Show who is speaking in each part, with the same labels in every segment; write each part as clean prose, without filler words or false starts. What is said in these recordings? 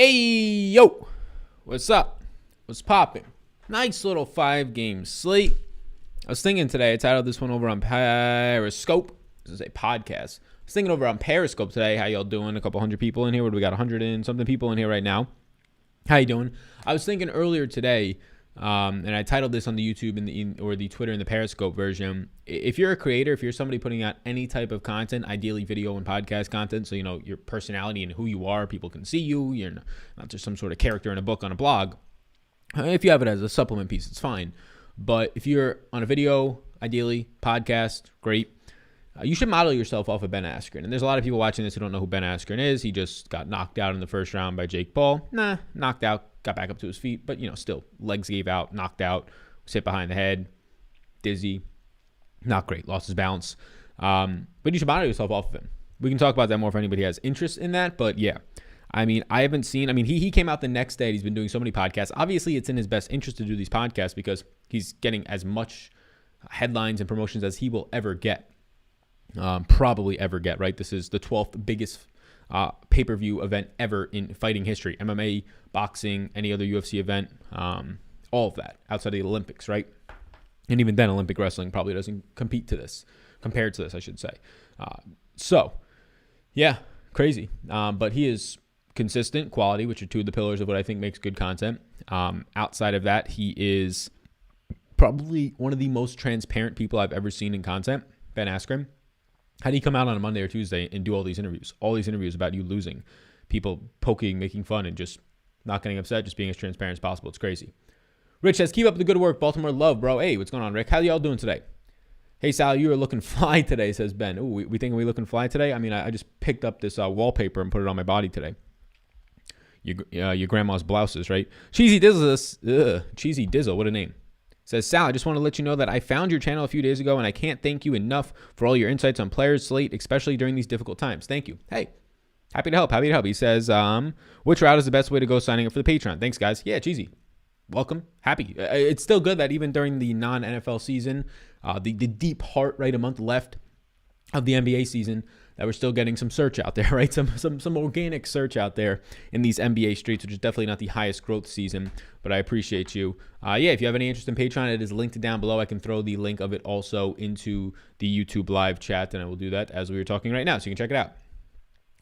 Speaker 1: Hey, yo, what's up? What's popping? Nice little 5-game slate. I was thinking today, I titled this one over on Periscope. This is a podcast. I was thinking over on Periscope today, how y'all doing? A couple hundred people in here. What do we got? 100 and something people in here right now. How you doing? I was thinking earlier today, and I titled this on the YouTube or the Twitter and the Periscope version. If you're a creator, if you're somebody putting out any type of content, ideally video and podcast content, so you know your personality and who you are, people can see you. You're not just some sort of character in a book on a blog. If you have it as a supplement piece, it's fine. But if you're on a video, ideally podcast, great. You should model yourself off of Ben Askren. And there's a lot of people watching this who don't know who Ben Askren is. He just got knocked out in the first round by Jake Paul. Knocked out, got back up to his feet, but still legs gave out, knocked out, was hit behind the head, dizzy, not great, lost his balance. But you should model yourself off of him. We can talk about that more if anybody has interest in that. But yeah, I mean, he came out the next day. He's been doing so many podcasts. Obviously, it's in his best interest to do these podcasts because he's getting as much headlines and promotions as he will ever get. Probably ever get, right? This is the 12th biggest pay-per-view event ever in fighting history. MMA, boxing, any other UFC event, all of that outside of the Olympics, right? And even then, Olympic wrestling probably doesn't compared to this, I should say. So, yeah, crazy. But he is consistent, quality, which are two of the pillars of what I think makes good content. Outside of that, he is probably one of the most transparent people I've ever seen in content, Ben Askren. How do you come out on a Monday or Tuesday and do all these interviews? All these interviews about you losing, people poking, making fun, and just not getting upset, just being as transparent as possible. It's crazy. Rich says, keep up the good work. Baltimore love, bro. Hey, what's going on, Rick? How y'all doing today? Hey, Sal, you are looking fly today, says Ben. Ooh, we thinking we looking fly today? I mean, I just picked up this wallpaper and put it on my body today. Your grandma's blouses, right? Cheesy Dizzle, what a name. Says, Sal, I just want to let you know that I found your channel a few days ago, and I can't thank you enough for all your insights on players slate, especially during these difficult times. Thank you. Hey, happy to help. He says, which route is the best way to go signing up for the Patreon? Thanks, guys. Yeah, Cheesy. Welcome. Happy. It's still good that even during the non-NFL season, the deep heart, right, a month left of the NBA season, that we're still getting some search out there, right? Some organic search out there in these NBA streets, which is definitely not the highest growth season, but I appreciate you. Yeah, if you have any interest in Patreon, it is linked down below. I can throw the link of it also into the YouTube live chat, and I will do that as we were talking right now, so you can check it out.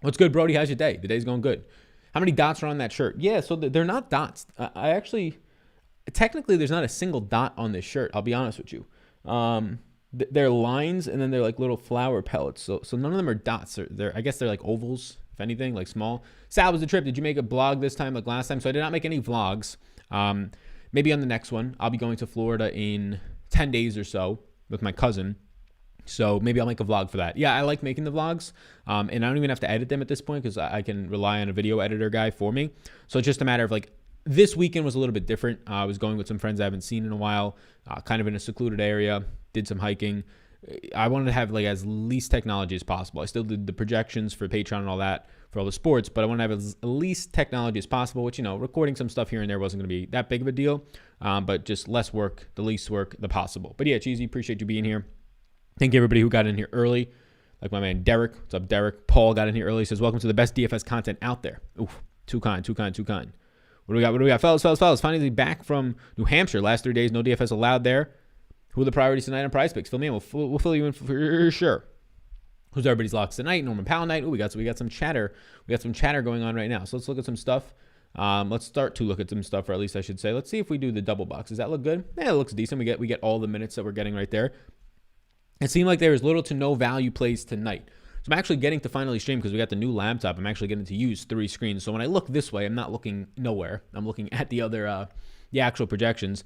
Speaker 1: What's good, Brody? How's your day? The day's going good. How many dots are on that shirt? Yeah, so they're not dots. Technically, there's not a single dot on this shirt. I'll be honest with you. They're lines, and then they're like little flower pellets. So none of them are dots. I guess they're like ovals, if anything, like small. Sal, was the trip. Did you make a vlog this time like last time? So I did not make any vlogs. Maybe on the next one. I'll be going to Florida in 10 days or so with my cousin. So maybe I'll make a vlog for that. Yeah, I like making the vlogs. And I don't even have to edit them at this point because I can rely on a video editor guy for me. So it's just a matter of like, this weekend was a little bit different. I was going with some friends I haven't seen in a while, kind of in a secluded area, did some hiking. I wanted to have like as least technology as possible. I still did the projections for Patreon and all that for all the sports, but I want to have as least technology as possible, which, recording some stuff here and there wasn't going to be that big of a deal, but just less work, the least work, the possible. But yeah, Cheesy, appreciate you being here. Thank you everybody who got in here early, like my man Derek. What's up, Derek? Paul got in here early. He says, welcome to the best DFS content out there. Oof, too kind. What do we got? Fellas. Finally back from New Hampshire. Last 3 days, no DFS allowed there. Who are the priorities tonight on Prize Picks? Fill me in. We'll fill you in for sure. Who's everybody's locks tonight? Norman Powell night. We got some chatter. We got some chatter going on right now. So let's look at some stuff. Let's start to look at some stuff, or at least I should say. Let's see if we do the double box. Does that look good? Yeah, it looks decent. We get all the minutes that we're getting right there. It seemed like there was little to no value plays tonight. So I'm actually getting to finally stream because we got the new laptop. I'm actually getting to use 3 screens. So when I look this way, I'm not looking nowhere. I'm looking at the other, the actual projections.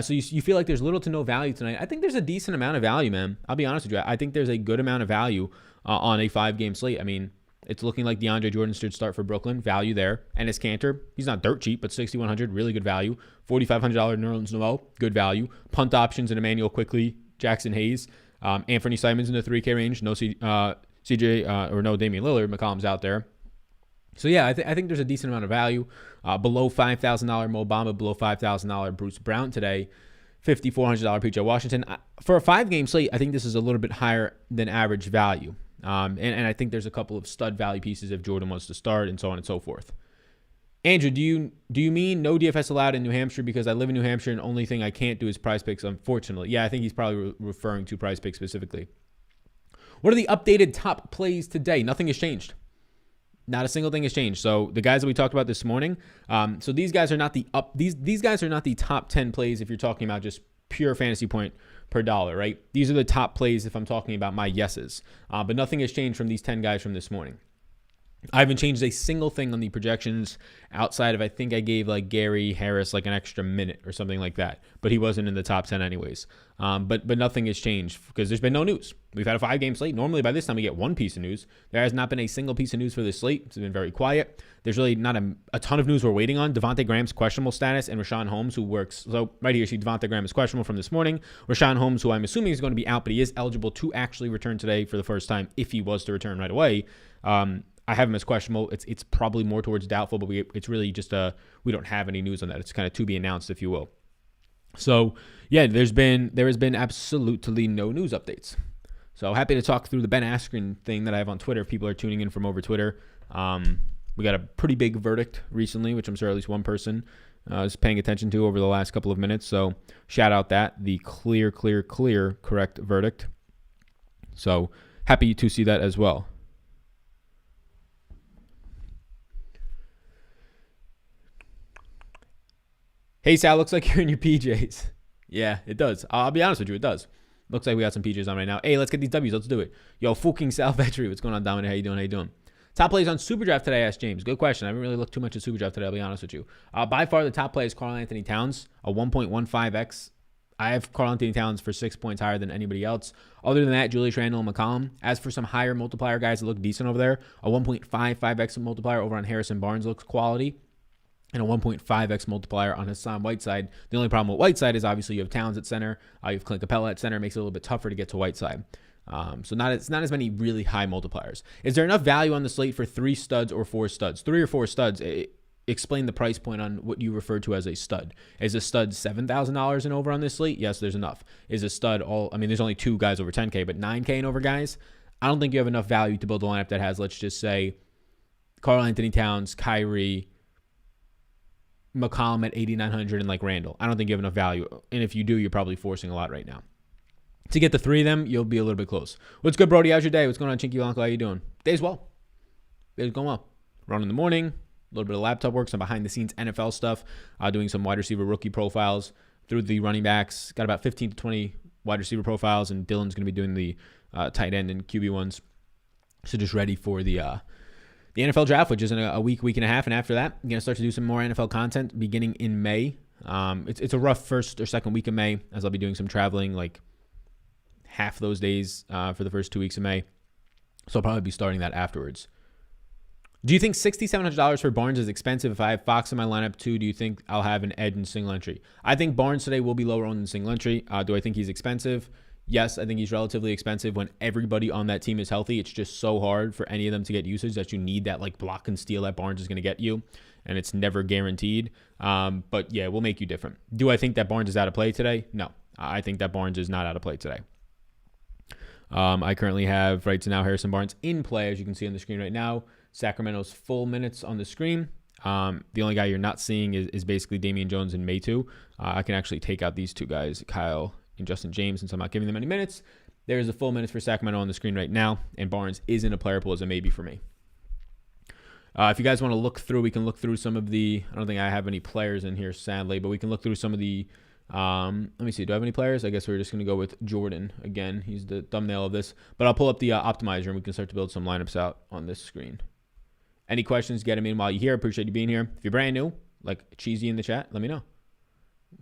Speaker 1: So you feel like there's little to no value tonight. I think there's a decent amount of value, man. I'll be honest with you. I think there's a good amount of value on a 5-game slate. I mean, it's looking like DeAndre Jordan should start for Brooklyn. Value there. And his Cantor, he's not dirt cheap, but 6,100, really good value. $4,500 Nerlens Noel, good value. Punt options in Emmanuel Quickly, Jackson Hayes. Anthony Simons in the 3K range. No CJ or no Damian Lillard. McCollum's out there. So yeah, I think there's a decent amount of value. Below $5,000 Mo Bamba, below $5,000 Bruce Brown today. $5,400 PJ Washington. For a 5-game slate, I think this is a little bit higher than average value. And I think there's a couple of stud value pieces if Jordan wants to start and so on and so forth. Andrew, do you mean no DFS allowed in New Hampshire because I live in New Hampshire and only thing I can't do is Prize Picks, unfortunately? Yeah, I think he's probably referring to Prize Picks specifically. What are the updated top plays today? Nothing has changed. Not a single thing has changed. So the guys that we talked about this morning, so these guys are not these guys are not the top 10 plays if you're talking about just pure fantasy point per dollar, right? These are the top plays if I'm talking about my yeses. But nothing has changed from these 10 guys from this morning. I haven't changed a single thing on the projections outside of, I think I gave like Gary Harris like an extra minute or something like that, but he wasn't in the top 10 anyways. But nothing has changed because there's been no news. We've had a 5-game slate. Normally by this time we get one piece of news. There has not been a single piece of news for this slate. It's been very quiet. There's really not a ton of news we're waiting on. Devontae Graham's questionable status and Rashawn Holmes, who works. So right here, see Devontae Graham is questionable from this morning. Rashawn Holmes, who I'm assuming is going to be out, but he is eligible to actually return today for the first time if he was to return right away. I have him as questionable. It's probably more towards doubtful, but it's really just we don't have any news on that. It's kind of to be announced, if you will. So yeah, there has been absolutely no news updates. So happy to talk through the Ben Askren thing that I have on Twitter. If people are tuning in from over Twitter, we got a pretty big verdict recently, which I'm sure at least one person is paying attention to over the last couple of minutes. So shout out the clear correct verdict. So happy to see that as well. Hey, Sal, looks like you're in your PJs. Yeah, it does. I'll be honest with you, it does. Looks like we got some PJs on right now. Hey, let's get these W's. Let's do it. Yo, fucking Sal Vetri. What's going on, Dominic? How you doing? Top plays on SuperDraft today, asked James. Good question. I haven't really looked too much at SuperDraft today, I'll be honest with you. By far, the top play is Karl Anthony Towns, a 1.15x. I have Karl Anthony Towns for 6 points higher than anybody else. Other than that, Julius Randle and McCollum. As for some higher multiplier guys that look decent over there, a 1.55x multiplier over on Harrison Barnes looks quality. And a 1.5x multiplier on Hassan Whiteside. The only problem with Whiteside is obviously you have Towns at center. You have Clint Capella at center. It makes it a little bit tougher to get to Whiteside. So not as many really high multipliers. Is there enough value on the slate for 3 studs or 4 studs? 3 or 4 studs. Explain the price point on what you refer to as a stud. Is a stud $7,000 and over on this slate? Yes, there's enough. Is a stud there's only 2 guys over 10K, but 9K and over guys? I don't think you have enough value to build a lineup that has, let's just say, Karl Anthony Towns, Kyrie, McCollum at 8,900 and like Randall. I don't think you have enough value. And if you do, you're probably forcing a lot right now. To get the 3 of them, you'll be a little bit close. What's good, Brody? How's your day? What's going on, Chinky Uncle? How you doing? Day's well. Day's going well. Run in the morning, a little bit of laptop work, some behind the scenes NFL stuff, doing some wide receiver rookie profiles through the running backs. Got about 15 to 20 wide receiver profiles, and Dylan's going to be doing the tight end and QB ones. So just ready for the NFL draft, which is in a week and a half. And after that, I'm going to start to do some more NFL content beginning in May. It's a rough first or second week of May, as I'll be doing some traveling like half those days for the first 2 weeks of May. So I'll probably be starting that afterwards. Do you think $6,700 for Barnes is expensive? If I have Fox in my lineup too, do you think I'll have an edge in single entry? I think Barnes today will be lower owned than single entry. Do I think he's expensive? Yes, I think he's relatively expensive when everybody on that team is healthy. It's just so hard for any of them to get usage that you need that like block and steal that Barnes is going to get you, and it's never guaranteed. But yeah, it will make you different. Do I think that Barnes is out of play today? No, I think that Barnes is not out of play today. I currently have right to now Harrison Barnes in play, as you can see on the screen right now. Sacramento's full minutes on the screen. The only guy you're not seeing is basically Damian Jones and Maytu. I can actually take out these 2 guys, Kyle and Justin James, since I'm not giving them any minutes. There's a full minutes for Sacramento on the screen right now, and Barnes is in a player pool as a maybe for me. If you guys want to look through, we can look through some of the, I don't think I have any players in here, sadly, but we can look through some of the, let me see, do I have any players? I guess we're just going to go with Jordan again. He's the thumbnail of this, but I'll pull up the optimizer and we can start to build some lineups out on this screen. Any questions, get them in while you're here. Appreciate you being here. If you're brand new, like Cheesy in the chat, let me know.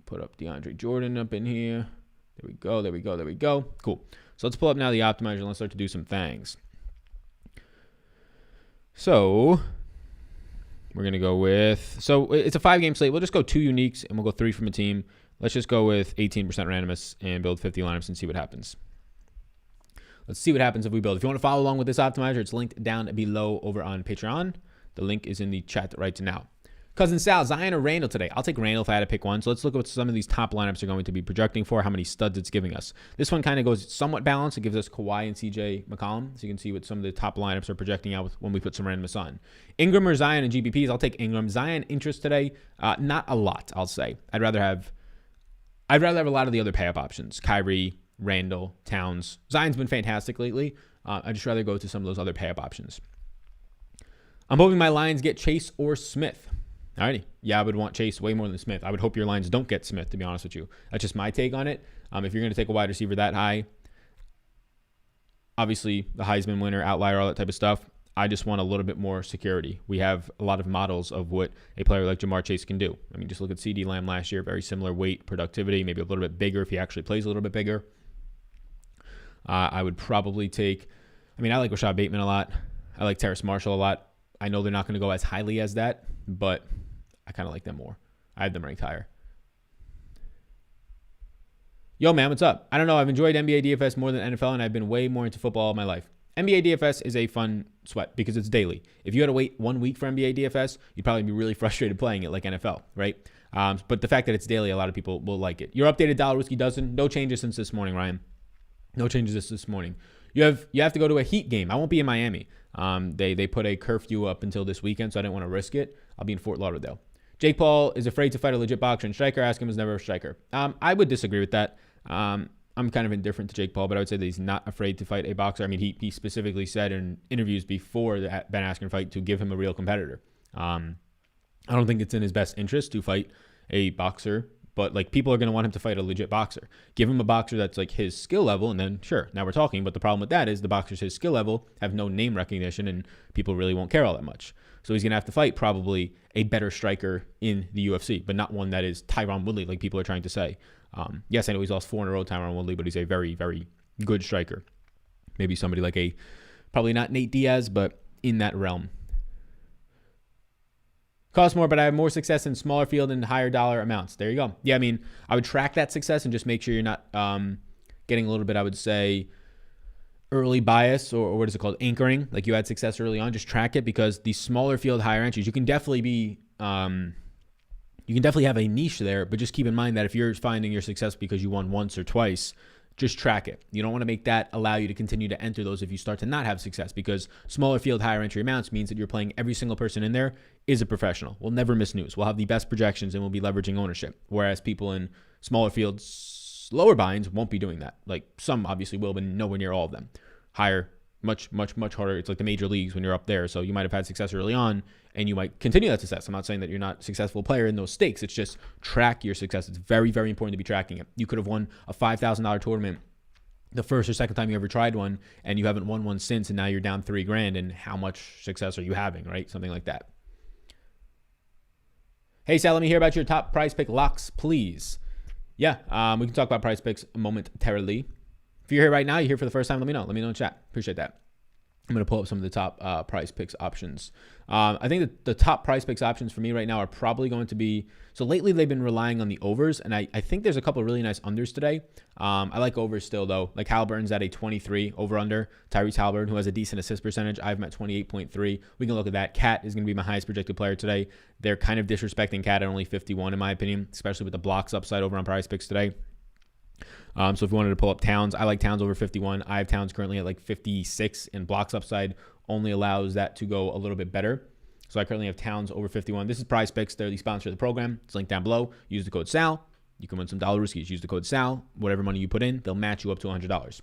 Speaker 1: Put up DeAndre Jordan up in here. There we go. Cool. So let's pull up now the optimizer and let's start to do some things. So we're going to go with, so it's a 5-game slate. We'll just go 2 uniques and we'll go 3 from a team. Let's just go with 18% randomness and build 50 lineups and see what happens. Let's see what happens if we build. If you want to follow along with this optimizer, it's linked down below over on Patreon. The link is in the chat right now. Cousin Sal, Zion or Randall today? I'll take Randall if I had to pick one. So let's look at what some of these top lineups are going to be projecting for, how many studs it's giving us. This one kind of goes somewhat balanced. It gives us Kawhi and CJ McCollum. So you can see what some of the top lineups are projecting out when we put some randomness on. Ingram or Zion and GPPs? I'll take Ingram. Zion interest today, not a lot, I'll say. I'd rather have a lot of the other pay-up options. Kyrie, Randall, Towns. Zion's been fantastic lately. I'd just rather go to some of those other pay-up options. I'm hoping my Lions get Chase or Smith. Alrighty. Yeah, I would want Chase way more than Smith. I would hope your Lions don't get Smith, to be honest with you. That's just my take on it. If you're going to take a wide receiver that high, obviously the Heisman winner, outlier, all that type of stuff, I just want a little bit more security. We have a lot of models of what a player like Jamar Chase can do. I mean, just look at CeeDee Lamb last year. Very similar weight, productivity, maybe a little bit bigger if he actually plays a little bit bigger. I would probably take, I like Rashad Bateman a lot. I like Terrace Marshall a lot. I know they're not going to go as highly as that, but I kind of like them more. I have them ranked higher. Yo, man, what's up? I don't know. I've enjoyed NBA DFS more than NFL, and I've been way more into football all my life. NBA DFS is a fun sweat because it's daily. If you had to wait 1 week for NBA DFS, you'd probably be really frustrated playing it like NFL, right? But the fact that it's daily, a lot of people will like it. Your updated dollar whiskey dozen, no changes since this morning, Ryan. No changes this morning. You have to go to a Heat game. I won't be in Miami. They put a curfew up until this weekend, so I didn't want to risk it. I'll be in Fort Lauderdale. Jake Paul is afraid to fight a legit boxer and striker. Ask him is never a striker. I would disagree with that. I'm kind of indifferent to Jake Paul, but I would say that he's not afraid to fight a boxer. I mean, he specifically said in interviews before the Ben Askren fight to give him a real competitor. I don't think it's in his best interest to fight a boxer, but like people are going to want him to fight a legit boxer. Give him a boxer that's like his skill level, and then sure, now we're talking. But the problem with that is the boxers his skill level have no name recognition, and people really won't care all that much. So he's going to have to fight probably a better striker in the UFC, but not one that is Tyron Woodley, like people are trying to say. Yes, I know he's lost 4 in a row, Tyron Woodley, but he's a very, very good striker. Maybe somebody like probably not Nate Diaz, but in that realm. Costs more, but I have more success in smaller field and higher dollar amounts. There you go. Yeah, I mean, I would track that success and just make sure you're not getting a little bit, I would say, early bias or what is it called? Anchoring. Like you had success early on. Just track it because the smaller field, higher entries, you can definitely be, you can definitely have a niche there, but just keep in mind that if you're finding your success because you won once or twice, just track it. You don't want to make that allow you to continue to enter those if you start to not have success, because smaller field, higher entry amounts means that you're playing every single person in there is a professional. We'll never miss news. We'll have the best projections and we'll be leveraging ownership. Whereas people in smaller fields, lower binds won't be doing that. Like some obviously will, but nowhere near all of them. Higher, much harder. It's like the major leagues when you're up there. So you might have had success early on and you might continue that success. I'm not saying that you're not a successful player in those stakes. It's just track your success. It's very, very important to be tracking it. You could have won a $5,000 tournament the first or second time you ever tried one, and you haven't won one since, and now you're down $3,000, and how much success are you having, right? Something like that. Hey, Sal, let me hear about your top prize pick locks, please. Yeah, we can talk about prize picks momentarily. If you're here right now, you're here for the first time, let me know. Let me know in chat. Appreciate that. I'm going to pull up some of the top prize picks options. I think that the top prize picks options for me right now are probably going to be, so lately they've been relying on the overs, and I think there's a couple of really nice unders today. I like overs still, though. Like Halliburton's at a 23 over-under. Tyrese Halliburton, who has a decent assist percentage. I have him at 28.3. We can look at that. Cat is going to be my highest projected player today. They're kind of disrespecting Cat at only 51, in my opinion, especially with the blocks upside over on prize picks today. So if you wanted to pull up Towns, I like Towns over 51. I have Towns currently at like 56, and blocks upside only allows that to go a little bit better. So I currently have Towns over 51. This is Prize Picks. They're the sponsor of the program. It's linked down below. Use the code SAL. You can win some dollar riskies. Use the code SAL. Whatever money you put in, they'll match you up to $100.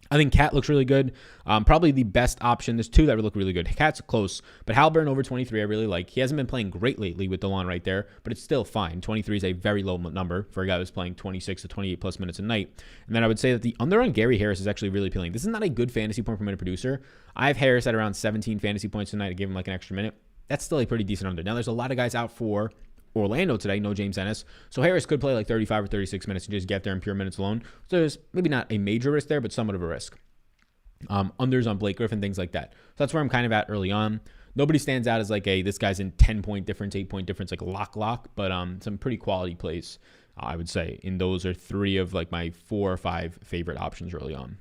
Speaker 1: I think Cat looks really good. Probably the best option. There's two that would look really good. Cat's close, but Halliburton over 23 I really like. He hasn't been playing great lately with DeLon right there, but it's still fine. 23 is a very low number for a guy who's playing 26 to 28 plus minutes a night. And then I would say that the under on Gary Harris is actually really appealing. This is not a good fantasy point per minute producer. I have Harris at around 17 fantasy points tonight. I gave him like an extra minute. That's still a pretty decent under. Now there's a lot of guys out for Orlando today, no James Ennis. So Harris could play like 35 or 36 minutes and just get there in pure minutes alone. So there's maybe not a major risk there, but somewhat of a risk. Unders on Blake Griffin, things like that. So that's where I'm kind of at early on. Nobody stands out as like this guy's in 10-point difference, 8-point difference, like lock, but some pretty quality plays, I would say. And those are 3 of like my 4 or 5 favorite options early on.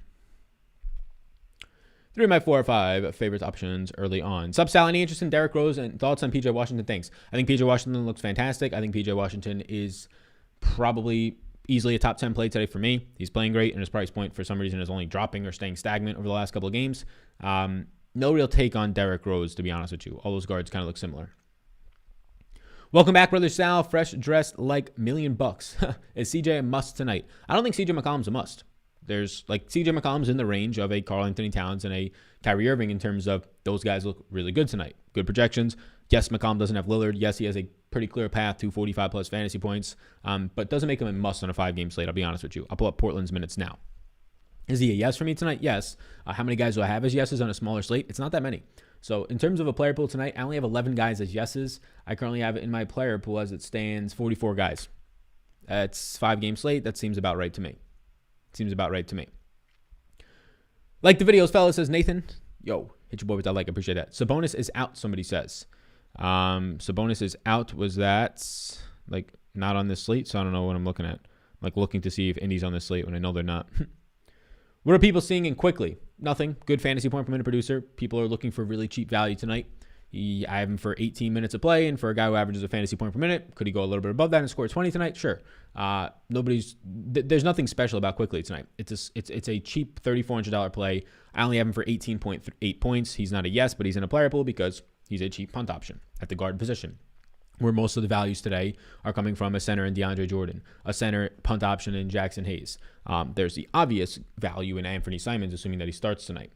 Speaker 1: 3 of my 4 or 5 favorite options early on. Sub Sal, any interest in Derrick Rose and thoughts on PJ Washington? Thanks. I think PJ Washington looks fantastic. I think PJ Washington is probably easily a top 10 play today for me. He's playing great, and his price point for some reason is only dropping or staying stagnant over the last couple of games. No real take on Derrick Rose, to be honest with you. All those guards kind of look similar. Welcome back, Brother Sal. Fresh dressed like $1,000,000. Is CJ a must tonight? I don't think CJ McCollum's a must. There's like CJ McCollum's in the range of a Karl Anthony Towns and a Kyrie Irving in terms of those guys look really good tonight. Good projections. Yes, McCollum doesn't have Lillard. Yes, he has a pretty clear path to 45 plus fantasy points, but doesn't make him a must on a 5-game slate. I'll be honest with you. I'll pull up Portland's minutes now. Is he a yes for me tonight? Yes. How many guys do I have as yeses on a smaller slate? It's not that many. So in terms of a player pool tonight, I only have 11 guys as yeses. I currently have it in my player pool as it stands 44 guys. It's 5-game slate. That seems about right to me. Like the videos, fellas, says Nathan. Yo, hit your boy with that like. I appreciate that. Sabonis is out, somebody says. Sabonis is out. Was that like not on this slate? So I don't know what I'm looking at. I'm like looking to see if Indy's on this slate when I know they're not. What are people seeing in quickly? Nothing. Good fantasy point per minute producer. People are looking for really cheap value tonight. I have him for 18 minutes of play, and for a guy who averages a fantasy point per minute, could he go a little bit above that and score 20 tonight? Sure. There's nothing special about quickly tonight. It's a cheap $3,400 play. I only have him for 18.8 points. He's not a yes, but he's in a player pool because he's a cheap punt option at the guard position, where most of the values today are coming from a center in DeAndre Jordan, a center punt option in Jackson Hayes. There's the obvious value in Anthony Simons, assuming that he starts tonight.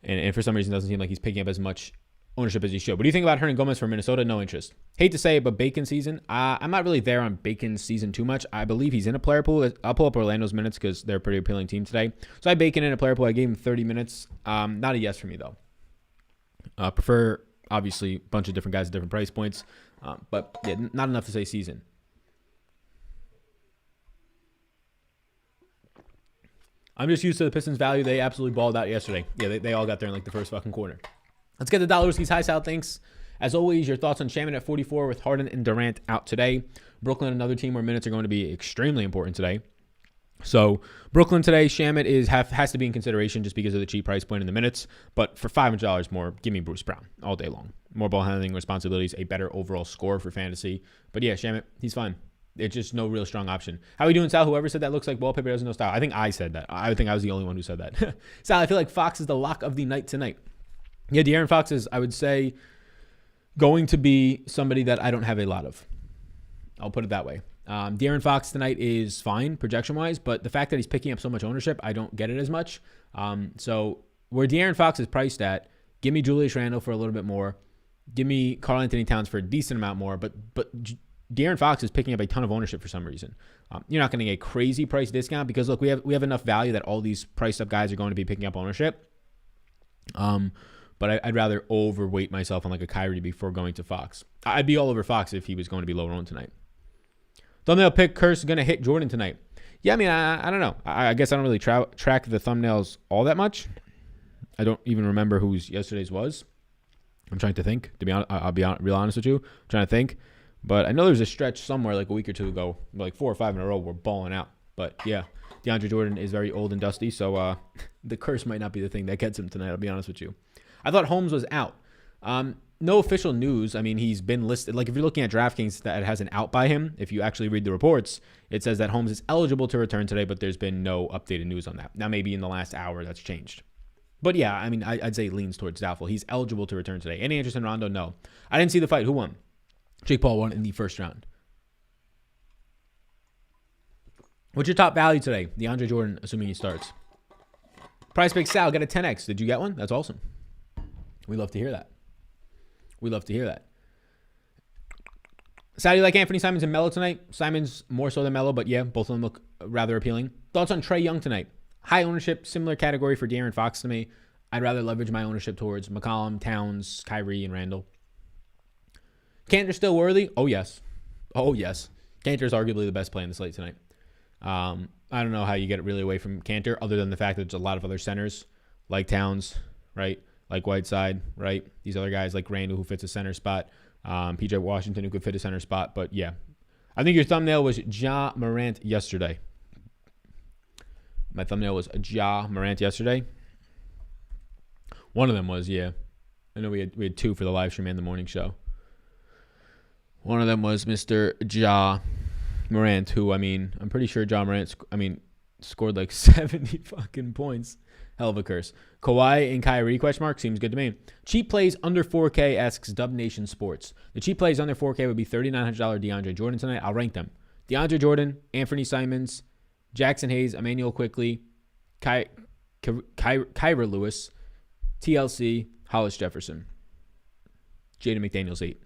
Speaker 1: And for some reason, it doesn't seem like he's picking up as much ownership as he should. What do you think about Hernan Gomez for Minnesota? No interest. Hate to say it, but Bacon season, I'm not really there on Bacon's season too much. I believe he's in a player pool. I'll pull up Orlando's minutes because they're a pretty appealing team today. So I have Bacon in a player pool. I gave him 30 minutes. Not a yes for me, though. Prefer, obviously, a bunch of different guys at different price points. But yeah, not enough to say season. I'm just used to the Pistons' value. They absolutely balled out yesterday. Yeah, they all got there in like the first fucking quarter. Let's get the Dollar Whiskey's high, Sal. Thanks. As always, your thoughts on Shaman at 44 with Harden and Durant out today. Brooklyn, another team where minutes are going to be extremely important today. So Brooklyn today, Shaman has to be in consideration just because of the cheap price point in the minutes. But for $500 more, give me Bruce Brown all day long. More ball handling responsibilities, a better overall score for fantasy. But yeah, Shaman, he's fine. It's just no real strong option. How are we doing, Sal? Whoever said that looks like wallpaper doesn't know style. I think I said that. I think I was the only one who said that. Sal, I feel like Fox is the lock of the night tonight. Yeah, De'Aaron Fox is, I would say, going to be somebody that I don't have a lot of. I'll put it that way. De'Aaron Fox tonight is fine projection-wise, but the fact that he's picking up so much ownership, I don't get it as much. So where De'Aaron Fox is priced at, give me Julius Randle for a little bit more. Give me Karl Anthony Towns for a decent amount more, but De'Aaron Fox is picking up a ton of ownership for some reason. You're not getting a crazy price discount because, look, we have enough value that all these priced up guys are going to be picking up ownership. But I'd rather overweight myself on like a Kyrie before going to Fox. I'd be all over Fox if he was going to be lower owned tonight. Thumbnail pick curse going to hit Jordan tonight. Yeah, I mean, I don't know. I guess I don't really track the thumbnails all that much. I don't even remember whose yesterday's was. I'm trying to think. To be honest, I'll be real honest with you. I'm trying to think. But I know there's a stretch somewhere like a week or two ago, like 4 or 5 in a row, we're balling out. But yeah, DeAndre Jordan is very old and dusty, so the curse might not be the thing that gets him tonight, I'll be honest with you. I thought Holmes was out. No official news. I mean, he's been listed. Like if you're looking at DraftKings that it has an out by him, if you actually read the reports, it says that Holmes is eligible to return today, but there's been no updated news on that. Now maybe in the last hour that's changed. But yeah, I mean, I'd say it leans towards doubtful. He's eligible to return today. Any interest in Rondo? No. I didn't see the fight. Who won? Jake Paul won in the first round. What's your top value today? DeAndre Jordan, assuming he starts. Price Pick Sal, got a 10X. Did you get one? That's awesome. We love to hear that. Sal, you like Anthony Simons and Melo tonight? Simons more so than Melo, but yeah, both of them look rather appealing. Thoughts on Trey Young tonight? High ownership, similar category for De'Aaron Fox to me. I'd rather leverage my ownership towards McCollum, Towns, Kyrie, and Randall. Cantor still worthy? Oh, yes. Cantor is arguably the best play in the slate tonight. I don't know how you get it really away from Cantor other than the fact that there's a lot of other centers like Towns, right? Like Whiteside, right? These other guys like Randall who fits a center spot. PJ Washington who could fit a center spot. But yeah, I think your thumbnail was Ja Morant yesterday. My thumbnail was Ja Morant yesterday. One of them was, yeah. I know we had two for the live stream and the morning show. One of them was Mr. Ja Morant, who, I mean, I'm pretty sure Ja Morant, scored like 70 fucking points. Hell of a curse. Kawhi and Kyrie, ? Seems good to me. Cheap plays under 4K, asks Dub Nation Sports. The cheap plays under 4K would be $3,900 DeAndre Jordan tonight. I'll rank them. DeAndre Jordan, Anthony Simons, Jackson Hayes, Emmanuel Quickly, Kyra Lewis, TLC, Hollis Jefferson. Jaden McDaniels 8.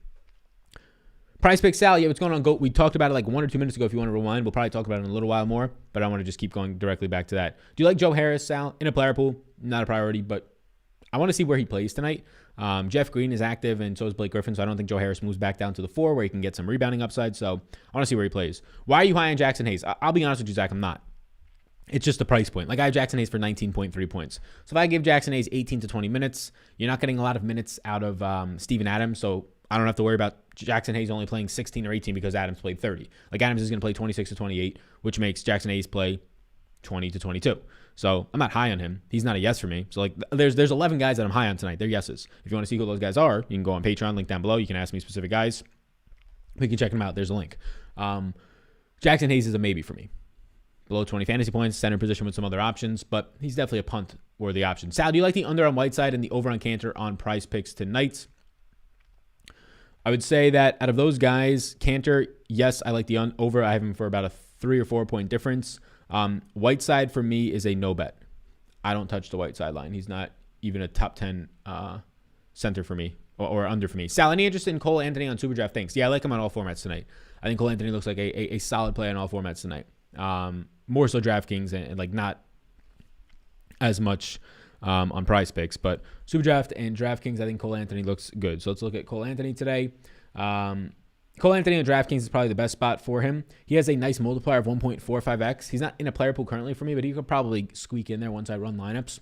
Speaker 1: Price Pick Sal, yeah, what's going on, GOAT? We talked about it like 1 or 2 minutes ago. If you want to rewind, we'll probably talk about it in a little while more, but I want to just keep going directly back to that. Do you like Joe Harris, Sal? In a player pool, not a priority, but I want to see where he plays tonight. Jeff Green is active, and so is Blake Griffin, so I don't think Joe Harris moves back down to the 4 where he can get some rebounding upside, so I want to see where he plays. Why are you high on Jackson Hayes? I'll be honest with you, Zach, I'm not. It's just the price point. Like, I have Jackson Hayes for 19.3 points. So if I give Jackson Hayes 18 to 20 minutes, you're not getting a lot of minutes out of Steven Adams, so I don't have to worry about Jackson Hayes only playing 16 or 18 because Adams played 30. Like, Adams is going to play 26 to 28, which makes Jackson Hayes play 20 to 22. So I'm not high on him. He's not a yes for me. So, like, there's 11 guys that I'm high on tonight. They're yeses. If you want to see who those guys are, you can go on Patreon, link down below. You can ask me specific guys. We can check them out. There's a link. Jackson Hayes is a maybe for me. Below 20 fantasy points, center position with some other options, but he's definitely a punt-worthy option. Sal, do you like the under on Whiteside and the over on Cantor on Prize Picks tonight? I would say that out of those guys, Cantor, yes, I like the over. I have him for about a 3 or 4 point difference. Whiteside for me is a no bet. I don't touch the Whiteside line. He's not even a top 10 center for me or under for me. Sal, any interest in Cole Anthony on SuperDraft? Thanks. Yeah, I like him on all formats tonight. I think Cole Anthony looks like a solid play on all formats tonight. More so DraftKings and like not as much on Prize Picks, but SuperDraft and DraftKings, I think Cole Anthony looks good. So let's look at Cole Anthony today. Cole Anthony on DraftKings is probably the best spot for him. He has a nice multiplier of 1.45x. He's not in a player pool currently for me, but he could probably squeak in there once I run lineups.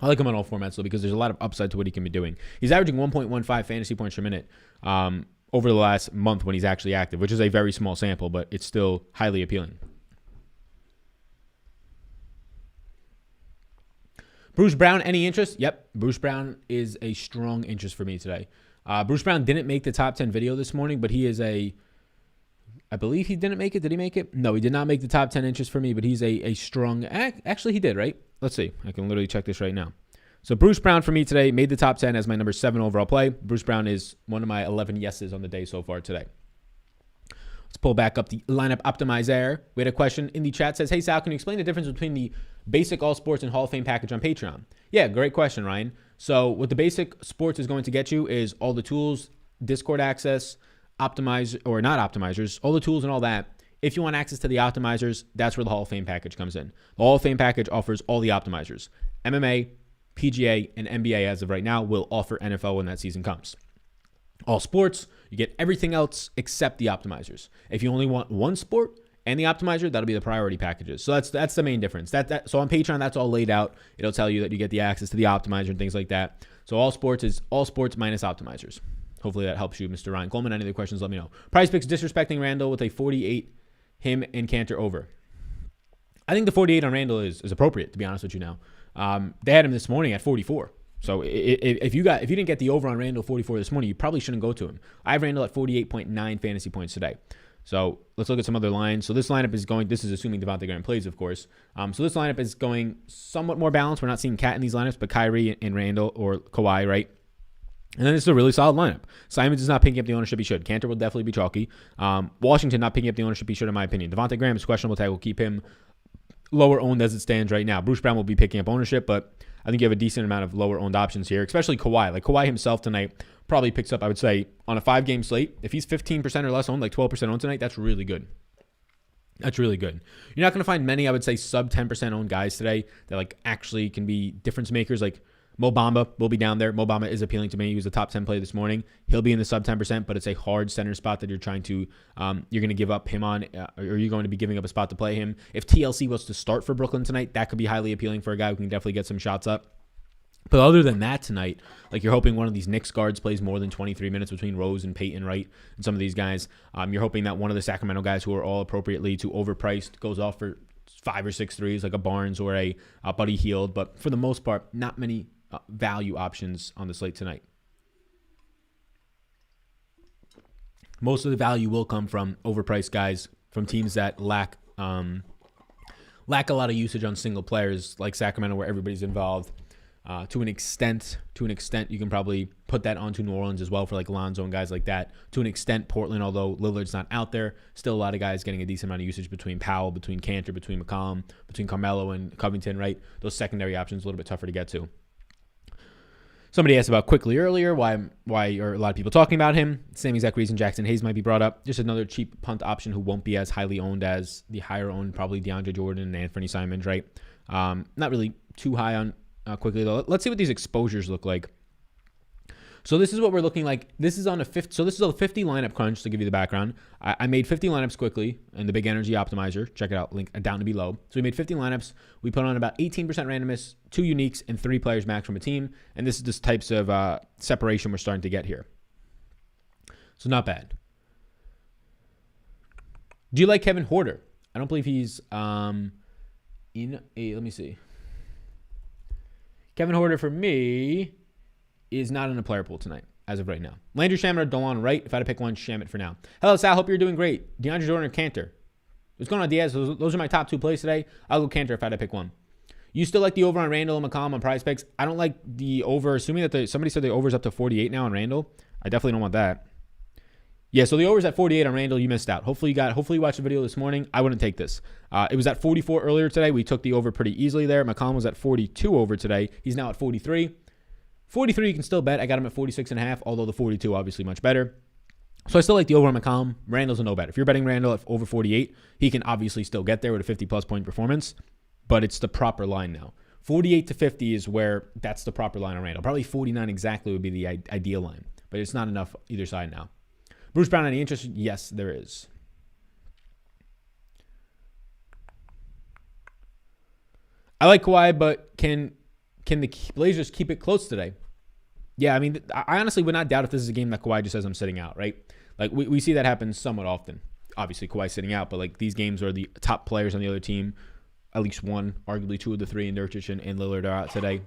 Speaker 1: I like him on all formats, though, because there's a lot of upside to what he can be doing. He's averaging 1.15 fantasy points per minute over the last month when he's actually active, which is a very small sample, but it's still highly appealing. Bruce Brown, any interest? Yep, Bruce Brown is a strong interest for me today. Bruce Brown didn't make the top 10 video this morning, but he is I believe he didn't make it. Did he make it? No, he did not make the top 10 interest for me, but he's a strong, actually he did, right? Let's see. I can literally check this right now. So Bruce Brown for me today made the top 10 as my number 7 overall play. Bruce Brown is one of my 11 yeses on the day so far today. Let's pull back up the lineup optimizer. We had a question in the chat says, hey, Sal, can you explain the difference between the basic all sports and Hall of Fame package on Patreon? Yeah, great question, Ryan. So what the basic sports is going to get you is all the tools, Discord access, optimize or not optimizers, all the tools and all that. If you want access to the optimizers, that's where the Hall of Fame package comes in. The Hall of Fame package offers all the optimizers. MMA, PGA, and NBA as of right now will offer NFL when that season comes. All sports, you get everything else except the optimizers. If you only want one sport and the optimizer, that'll be the priority packages. So that's the main difference. So on Patreon, that's all laid out. It'll tell you that you get the access to the optimizer and things like that. So all sports is all sports minus optimizers. Hopefully that helps you, Mr. Ryan Coleman. Any other questions, let me know. Prize Picks disrespecting Randall with a 48, him and Cantor over. I think the 48 on Randall is appropriate, to be honest with you now. They had him this morning at 44. So if you didn't get the over on Randall 44 this morning, you probably shouldn't go to him. I have Randall at 48.9 fantasy points today. So let's look at some other lines. So this lineup is going, this is assuming Devontae Graham plays, of course. So this lineup is going somewhat more balanced. We're not seeing Cat in these lineups, but Kyrie and Randall or Kawhi, right? And then it's a really solid lineup. Simons is not picking up the ownership he should. Cantor will definitely be chalky. Washington not picking up the ownership he should, in my opinion. Devontae Graham is questionable tag. Will keep him lower owned as it stands right now. Bruce Brown will be picking up ownership, but I think you have a decent amount of lower owned options here, especially Kawhi. Like Kawhi himself tonight probably picks up, I would say, on a 5-game slate. If he's 15% or less owned, like 12% owned tonight, that's really good. That's really good. You're not going to find many, I would say, sub 10% owned guys today that like actually can be difference makers. Like Mo Bamba will be down there. Mo Bamba is appealing to me. He was a top 10 play this morning. He'll be in the sub 10%, but it's a hard center spot that you're trying to, you're going to give up him on, or you're going to be giving up a spot to play him. If TLC was to start for Brooklyn tonight, that could be highly appealing for a guy who can definitely get some shots up. But other than that tonight, like you're hoping one of these Knicks guards plays more than 23 minutes between Rose and Peyton, right? And some of these guys, you're hoping that one of the Sacramento guys who are all appropriately too overpriced goes off for 5 or 6 threes like a Barnes or a Buddy Hield. But for the most part, not many value options on the slate tonight. Most of the value will come from overpriced guys, from teams that lack a lot of usage on single players, like Sacramento, where everybody's involved. To an extent, you can probably put that onto New Orleans as well for like Lonzo and guys like that. To an extent, Portland, although Lillard's not out there, still a lot of guys getting a decent amount of usage between Powell, between Cantor, between McCollum, between Carmelo and Covington, right? Those secondary options a little bit tougher to get to. Somebody asked about Quickly earlier. Why are a lot of people talking about him? Same exact reason Jackson Hayes might be brought up. Just another cheap punt option who won't be as highly owned as the higher owned, probably DeAndre Jordan and Anthony Simons, right? Not really too high on Quickly though. Let's see what these exposures look like. So this is what we're looking like. This is on a 50. So this is a 50 lineup crunch to give you the background. I made 50 lineups quickly in the Big Energy Optimizer. Check it out, link down to below. So we made 50 lineups. We put on about 18% randomness, 2 uniques, and 3 players max from a team. And this is just types of separation we're starting to get here. So not bad. Do you like Kevin Huerter? I don't believe he's in a. Let me see. Kevin Huerter for me is not in a player pool tonight, as of right now. Landry Shamet or DeLon Wright. If I had to pick one, Shamet for now. Hello, Sal. Hope you're doing great. DeAndre Jordan or Cantor? What's going on, Diaz? Those are my top 2 plays today. I'll go Cantor if I had to pick one. You still like the over on Randall and McCollum on Prize Picks? I don't like the over, assuming that somebody said the over's up to 48 now on Randall. I definitely don't want that. Yeah, so the over's at 48 on Randall. You missed out. Hopefully you watched the video this morning. I wouldn't take this. It was at 44 earlier today. We took the over pretty easily there. McCollum was at 42 over today. He's now at 43. 43 you can still bet. I got him at 46.5, although the 42 obviously much better. So I still like the over on McCollum. Randall's a no bet. If you're betting Randall at over 48, he can obviously still get there with a 50-plus point performance, but it's the proper line now. 48 to 50 is where that's the proper line on Randall. Probably 49 exactly would be the ideal line, but it's not enough either side now. Bruce Brown, any interest? Yes, there is. I like Kawhi, but can the Blazers keep it close today? Yeah, I mean, I honestly would not doubt if this is a game that Kawhi just says I'm sitting out, right? Like, we see that happen somewhat often. Obviously, Kawhi sitting out, but like these games are the top players on the other team. At least one, arguably 2 of the 3, and Nurkic and Lillard are out today.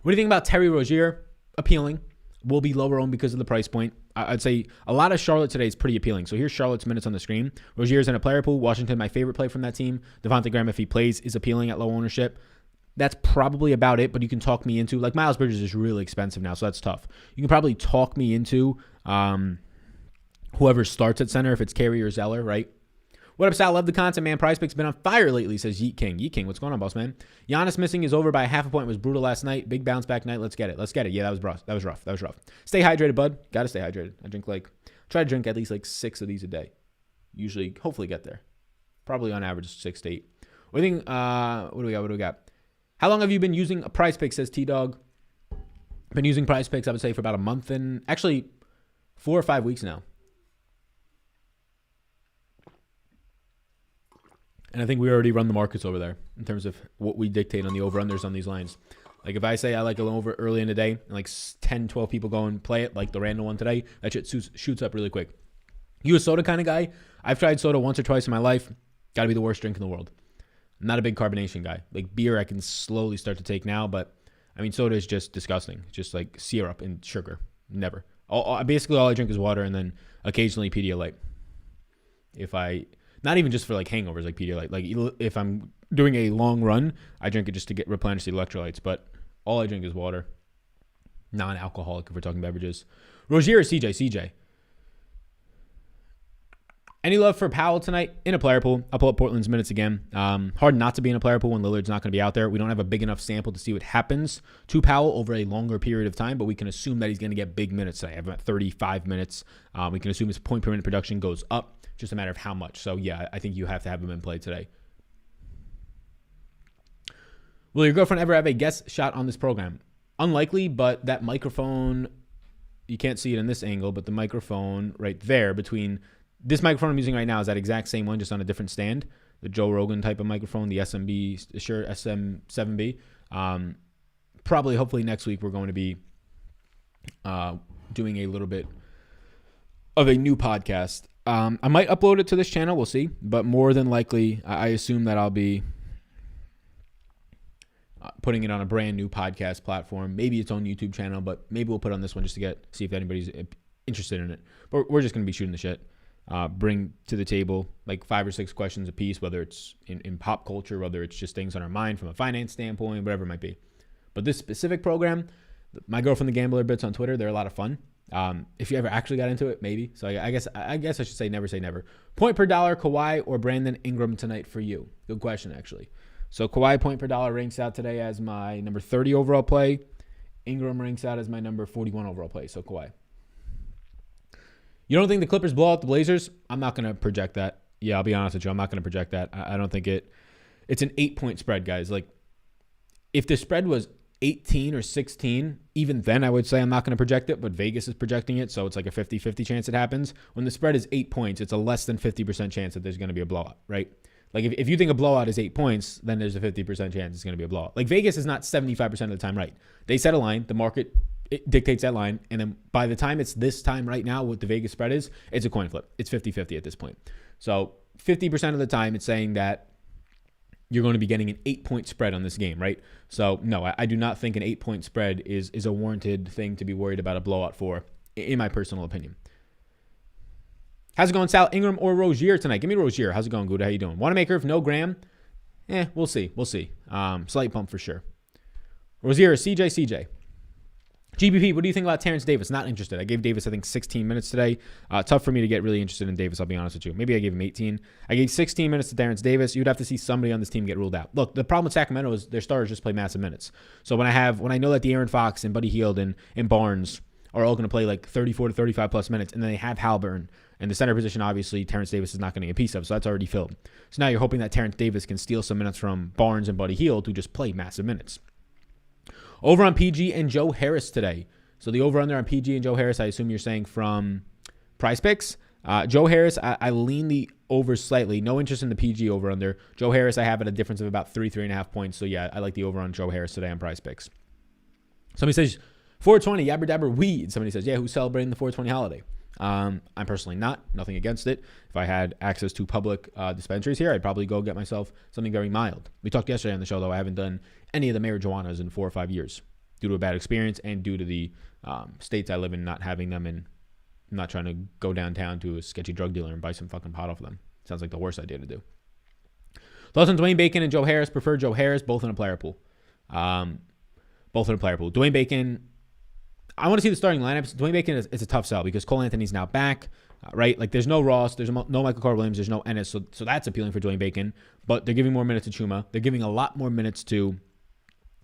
Speaker 1: What do you think about Terry Rozier? Appealing. Will be lower owned because of the price point. I'd say a lot of Charlotte today is pretty appealing. So here's Charlotte's minutes on the screen. Rozier's in a player pool. Washington, my favorite play from that team. Devontae Graham, if he plays, is appealing at low ownership. That's probably about it, but you can talk me into, like, Miles Bridges is really expensive now, so that's tough. You can probably talk me into whoever starts at center, if it's Carey or Zeller, right? What up, Sal? Love the content, man. Prize Picks been on fire lately, says Yeet King. Yeet King, what's going on, boss, man? Giannis missing his over by half a point was brutal last night. Big bounce back night. Let's get it. Yeah, that was rough. Stay hydrated, bud. Got to stay hydrated. Try to drink at least like 6 of these a day. Usually, hopefully get there. Probably on average 6 to 8. What do you think? What do we got? How long have you been using a Prize Pick, says T-Dog? Been using Prize Picks, I would say, for about a month and actually 4 or 5 weeks now. And I think we already run the markets over there in terms of what we dictate on the over-unders on these lines. Like if I say I like an over early in the day and like 10, 12 people go and play it, like the random one today, that shit shoots up really quick. You a soda kind of guy? I've tried soda once or twice in my life. Got to be the worst drink in the world. I'm not a big carbonation guy. Like beer I can slowly start to take now, but I mean soda is just disgusting. It's just like syrup and sugar. Never. Basically all I drink is water and then occasionally Pedialyte. Not even just for like hangovers like Pedialyte. Like if I'm doing a long run, I drink it just to replenish the electrolytes. But all I drink is water. Non-alcoholic if we're talking beverages. Rozier or CJ? CJ. Any love for Powell tonight? In a player pool. I'll pull up Portland's minutes again. Hard not to be in a player pool when Lillard's not going to be out there. We don't have a big enough sample to see what happens to Powell over a longer period of time, but we can assume that he's going to get big minutes today. I have about 35 minutes. We can assume his point per minute production goes up. Just a matter of how much. So, yeah, I think you have to have him in play today. Will your girlfriend ever have a guest shot on this program? Unlikely, but that microphone, you can't see it in this angle, but the microphone right there between this microphone I'm using right now is that exact same one, just on a different stand. The Joe Rogan type of microphone, the SM7B. Probably, hopefully next week we're going to be doing a little bit of a new podcast I might upload it to this channel. We'll see. But more than likely, I assume that I'll be putting it on a brand new podcast platform. Maybe its own YouTube channel, but maybe we'll put it on this one just to see if anybody's interested in it. But we're just going to be shooting the shit. Bring to the table like 5 or 6 questions a piece, whether it's in pop culture, whether it's just things on our mind from a finance standpoint, whatever it might be. But this specific program, my girlfriend, the Gambler Bits on Twitter, they're a lot of fun. If you ever actually got into it, maybe. So I guess I should say never. Point per dollar, Kawhi or Brandon Ingram tonight for you? Good question, actually. So Kawhi point per dollar ranks out today as my number 30 overall play. Ingram ranks out as my number 41 overall play. So Kawhi. You don't think the Clippers blow out the Blazers? I'm not going to project that. Yeah, I'll be honest with you. I'm not going to project that. I don't think it's an 8-point spread, guys. Like, if the spread was 18 or 16, even then I would say I'm not going to project it, but Vegas is projecting it, so it's like a 50-50 chance it happens. When the spread is 8 points, it's a less than 50% chance that there's going to be a blowout, right? Like, if you think a blowout is 8 points, then there's a 50% chance it's going to be a blowout. Like, Vegas is not 75% of the time right. They set a line. The market dictates that line. And then by the time it's this time right now, what the Vegas spread is, it's a coin flip. It's 50-50 at this point. So 50% of the time, it's saying that you're going to be getting an 8-point spread on this game, right? So, no, I do not think an 8-point spread is a warranted thing to be worried about a blowout for, in my personal opinion. How's it going, Sal? Ingram or Rozier tonight? Give me Rozier. How's it going, Gouda? How you doing? Wanamaker, if no Graham? We'll see. Slight bump for sure. Rozier, CJ. GBP, what do you think about Terence Davis? Not interested. I gave Davis, I think, 16 minutes today. Tough for me to get really interested in Davis, I'll be honest with you. Maybe I gave him 18. I gave 16 minutes to Terence Davis. You'd have to see somebody on this team get ruled out. Look, the problem with Sacramento is their starters just play massive minutes. So when I know that De'Aaron Fox and Buddy Hield and Barnes are all going to play like 34 to 35 plus minutes, and then they have Halliburton, and the center position, obviously, Terence Davis is not going to get a piece of, so that's already filled. So now you're hoping that Terence Davis can steal some minutes from Barnes and Buddy Hield, who just play massive minutes. Over on PG and Joe Harris today. So the over-under on PG and Joe Harris, I assume you're saying from Prize Picks. Joe Harris, I lean the over slightly. No interest in the PG over-under. Joe Harris, I have at a difference of about 3.5 points. So, yeah, I like the over on Joe Harris today on Prize Picks. Somebody says, 420, yabber dabber weed. Somebody says, yeah, who's celebrating the 420 holiday? I'm personally not. Nothing against it. If I had access to public dispensaries here, I'd probably go get myself something very mild. We talked yesterday on the show, though. I haven't done any of the marijuanas in 4 or 5 years due to a bad experience and due to the states I live in not having them, and I'm not trying to go downtown to a sketchy drug dealer and buy some fucking pot off of them. Sounds like the worst idea to do. Thoughts on Dwayne Bacon and Joe Harris? Prefer Joe Harris, both in a player pool. Dwayne Bacon, I want to see the starting lineups. Dwayne Bacon is a tough sell because Cole Anthony's now back, right? Like, there's no Ross, there's no Michael Carter-Williams, there's no Ennis, so that's appealing for Dwayne Bacon. But they're giving more minutes to Chuma. They're giving a lot more minutes to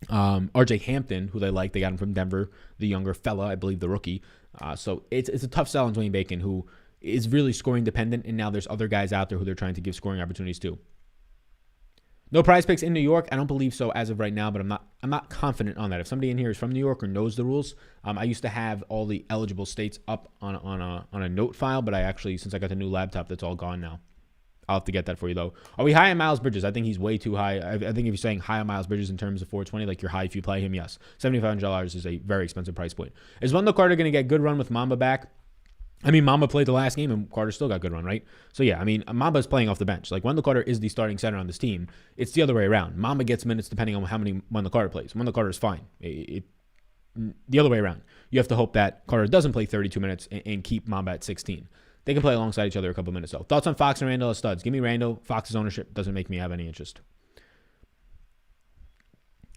Speaker 1: RJ Hampton, who they like. They got him from Denver, the younger fella, I believe the rookie. So it's a tough sell on Dwayne Bacon, who is really scoring dependent, and now there's other guys out there who they're trying to give scoring opportunities to. No Prize Picks in New York. I don't believe so as of right now, but I'm not confident on that. If somebody in here is from New York or knows the rules, I used to have all the eligible states up on a note file, but I actually, since I got the new laptop, that's all gone now. I'll have to get that for you, though. Are we high on Miles Bridges? I think he's way too high. I think if you're saying high on Miles Bridges in terms of 420, like you're high if you play him, yes. $7,500 is a very expensive price point. Is Wendell Carter going to get good run with Mamba back? I mean, Mamba played the last game, and Carter still got good run, right? So, yeah, I mean, Mamba's playing off the bench. Like, Wendell Carter is the starting center on this team. It's the other way around. Mamba gets minutes depending on how many Wendell Carter plays. Wendell Carter is fine. The other way around. You have to hope that Carter doesn't play 32 minutes and keep Mamba at 16. They can play alongside each other a couple minutes, though. Thoughts on Fox and Randall as studs? Give me Randall. Fox's ownership doesn't make me have any interest.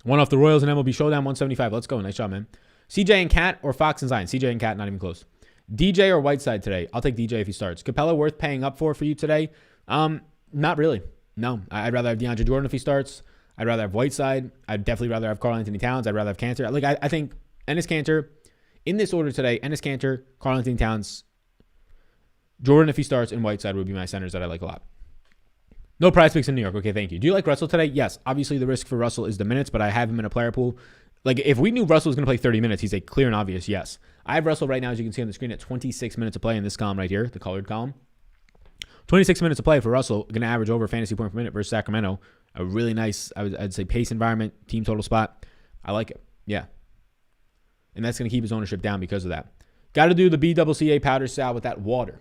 Speaker 1: One off the Royals and MLB Showdown, 175. Let's go. Nice job, man. CJ and Cat or Fox and Zion? CJ and Cat, not even close. DJ or Whiteside today? I'll take DJ if he starts. Capella worth paying up for you today? Not really. No. I'd rather have DeAndre Jordan if he starts. I'd rather have Whiteside. I'd definitely rather have Karl Anthony Towns. I'd rather have Cantor. Like, I think Enes Kanter, in this order today, Enes Kanter, Karl Anthony Towns, Jordan if he starts, and Whiteside would be my centers that I like a lot. No Prize Picks in New York. Okay, thank you. Do you like Russell today? Yes. Obviously, the risk for Russell is the minutes, but I have him in a player pool. Like, if we knew Russell was going to play 30 minutes, he's a clear and obvious yes. I have Russell right now, as you can see on the screen, at 26 minutes of play in this column right here, the colored column. 26 minutes of play for Russell, going to average over fantasy point per minute versus Sacramento. A really nice, I'd say, pace environment, team total spot. I like it. Yeah. And that's going to keep his ownership down because of that. Got to do the BCCA powder sal with that water.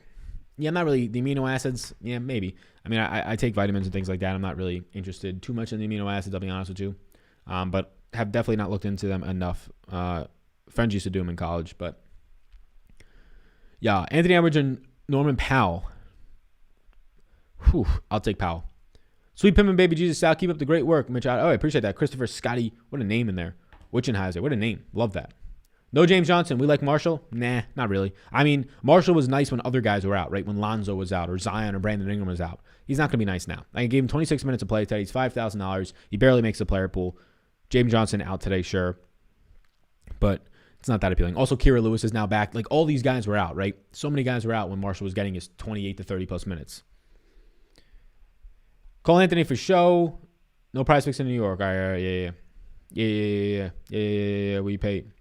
Speaker 1: Yeah, I'm not really, the amino acids, yeah, maybe. I mean, I take vitamins and things like that. I'm not really interested too much in the amino acids, I'll be honest with you. But have definitely not looked into them enough. Friends used to do them in college, but yeah. Anthony Edwards and Norman Powell. Whew, I'll take Powell. Sweet Pimpin' Baby Jesus Sal, keep up the great work. Mitch, I appreciate that. Christopher Scotty, what a name in there. Wichenheiser, what a name. Love that. No James Johnson. We like Marshall? Nah, not really. I mean, Marshall was nice when other guys were out, right? When Lonzo was out or Zion or Brandon Ingram was out. He's not going to be nice now. I gave him 26 minutes of play today. He's $5,000. He barely makes the player pool. James Johnson out today, sure. But it's not that appealing. Also, Kira Lewis is now back. Like, all these guys were out, right? So many guys were out when Marshall was getting his 28 to 30-plus minutes. Cole Anthony for show. No prize picks in New York. All right, yeah. We paid.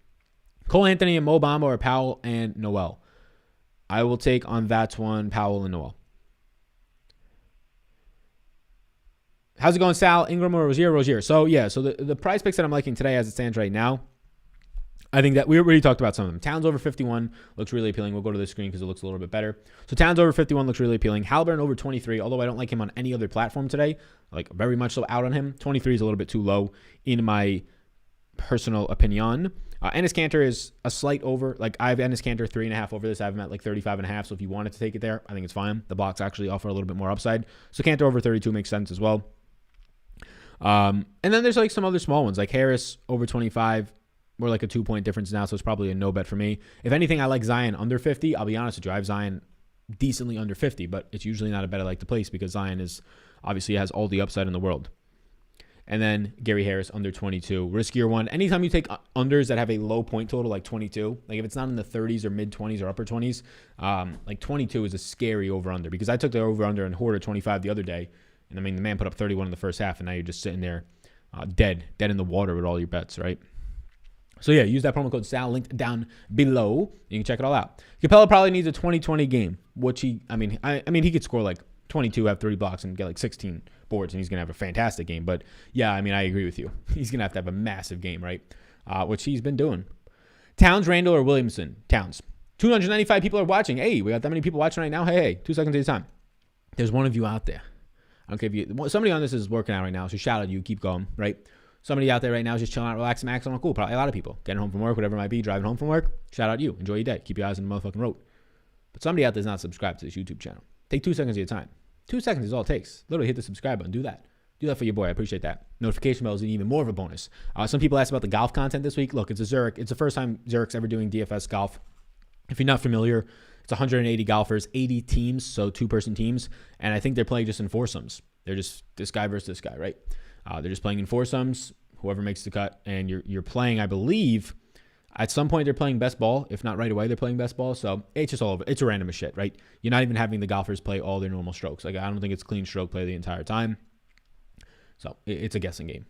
Speaker 1: Cole Anthony and Mo Bamba or Powell and Noel. I will take on that one Powell and Noel. How's it going, Sal? Ingram or Rozier? Rozier. So, yeah. So, the prize picks that I'm liking today as it stands right now, I think that we already talked about some of them. Towns over 51 looks really appealing. We'll go to the screen because it looks a little bit better. So Towns over 51 looks really appealing. Halliburton over 23, although I don't like him on any other platform today. Like, very much so out on him. 23 is a little bit too low in my personal opinion. Enes Kanter is a slight over. Like, I have Enes Kanter 3.5 over this. I have him at like 35.5. So if you wanted to take it there, I think it's fine. The blocks actually offer a little bit more upside. So Kanter over 32 makes sense as well. And then there's like some other small ones, like Harris over 25. We're like a 2-point difference now, so it's probably a no bet for me. If anything, I like Zion under 50. I'll be honest with you. I have Zion decently under 50, but it's usually not a bet I like to place because Zion is obviously has all the upside in the world. And then Gary Harris under 22. Riskier one. Anytime you take unders that have a low point total like 22, like if it's not in the 30s or mid-20s or upper 20s, like 22 is a scary over-under because I took the over-under and Hoarder 25 the other day. And I mean, the man put up 31 in the first half, and now you're just sitting there dead in the water with all your bets, right? So, yeah, use that promo code SAL linked down below. You can check it all out. Capella probably needs a 20-20 game, which he could score like 22, have 3 blocks, and get like 16 boards, and he's going to have a fantastic game. But, yeah, I mean, I agree with you. He's going to have a massive game, right? Which he's been doing. Towns, Randall, or Williamson? Towns. 295 people are watching. Hey, we got that many people watching right now. Hey, 2 seconds at a time. There's one of you out there. I don't care if you, somebody on this is working out right now, so shout out to you. Keep going, right? Somebody out there right now is just chilling out, relaxing, maxing on cool. Probably a lot of people getting home from work, whatever it might be, driving home from work. Shout out to you. Enjoy your day. Keep your eyes on the motherfucking road. But somebody out there is not subscribed to this YouTube channel. Take 2 seconds of your time. 2 seconds is all it takes. Literally hit the subscribe button. Do that. Do that for your boy. I appreciate that. Notification bell is even more of a bonus. Some people asked about the golf content this week. Look, it's a Zurich. It's the first time Zurich's ever doing DFS golf. If you're not familiar, it's 180 golfers, 80 teams, so 2-person teams. And I think they're playing just in foursomes. They're just this guy versus this guy, right? They're just playing in foursomes. Whoever makes the cut, and you're playing, I believe, at some point they're playing best ball. If not right away, they're playing best ball. So it's just all over. It's a random as shit, right? You're not even having the golfers play all their normal strokes. Like, I don't think it's clean stroke play the entire time. So it's a guessing game.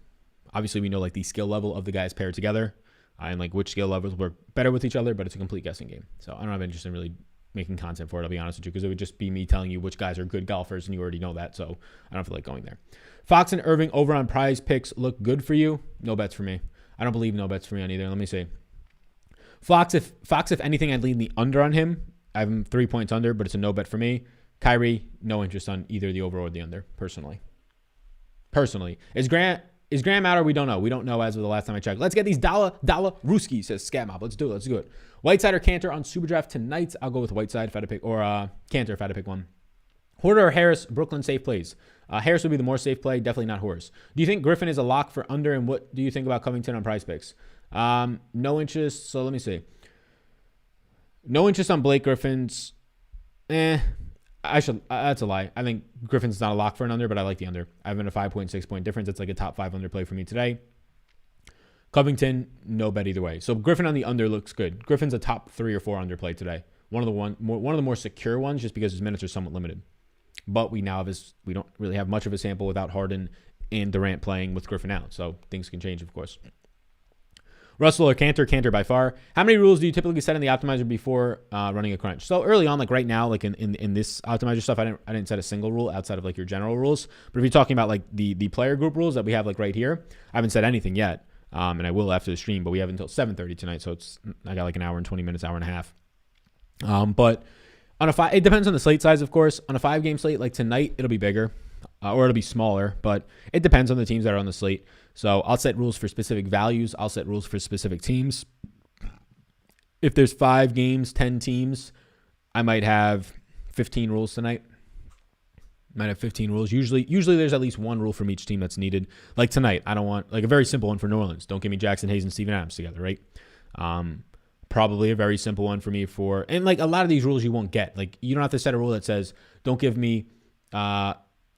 Speaker 1: Obviously, we know like the skill level of the guys paired together and like which skill levels work better with each other, but it's a complete guessing game. So I don't have interest in really making content for it, I'll be honest with you, because it would just be me telling you which guys are good golfers, and you already know that, so I don't feel like going there. Fox and Irving over on prize picks look good for you. No bets for me. I don't believe no bets for me on either. Let me see. Fox, if anything, I'd lean the under on him. I have him 3 points under, but it's a no bet for me. Kyrie, no interest on either the over or the under, personally. Is Graham out or we don't know? We don't know as of the last time I checked. Let's get these dollar Ruski, says Scat Mob. Let's do it. Whiteside or Cantor on SuperDraft tonight. I'll go with Whiteside if I had to pick, or Cantor if I had to pick one. Hoarder or Harris, Brooklyn safe plays. Harris would be the more safe play, definitely not Horace. Do you think Griffin is a lock for under, and what do you think about Covington on prize picks? No interest, so let me see. No interest on Blake Griffin's. That's a lie. I think Griffin's not a lock for an under, but I like the under. I have in a 5.6 point difference. It's like a top 5 under play for me today. Covington, no bet either way. So Griffin on the under looks good. Griffin's a top 3 or 4 under play today. One of the more secure ones, just because his minutes are somewhat limited. But we don't really have much of a sample without Harden and Durant playing with Griffin out. So things can change, of course. Russell or Cantor by far. How many rules do you typically set in the optimizer before running a crunch? So early on, like right now, like in this optimizer stuff, I didn't set a single rule outside of like your general rules. But if you're talking about like the player group rules that we have like right here, I haven't said anything yet. And I will after the stream, but we have until 7:30 tonight. So I got like an hour and 20 minutes, hour and a half. But It depends on the slate size, of course. On a 5-game slate like tonight, it'll be bigger or it'll be smaller, but it depends on the teams that are on the slate. So I'll set rules for specific values. I'll set rules for specific teams. If there's 5 games, 10 teams, I might have 15 rules tonight. Might have 15 rules. Usually there's at least one rule from each team that's needed. Like tonight, I don't want like a very simple one for New Orleans. Don't give me Jackson Hayes and Steven Adams together, right? Probably a very simple one for me and like a lot of these rules you won't get. Like you don't have to set a rule that says don't give me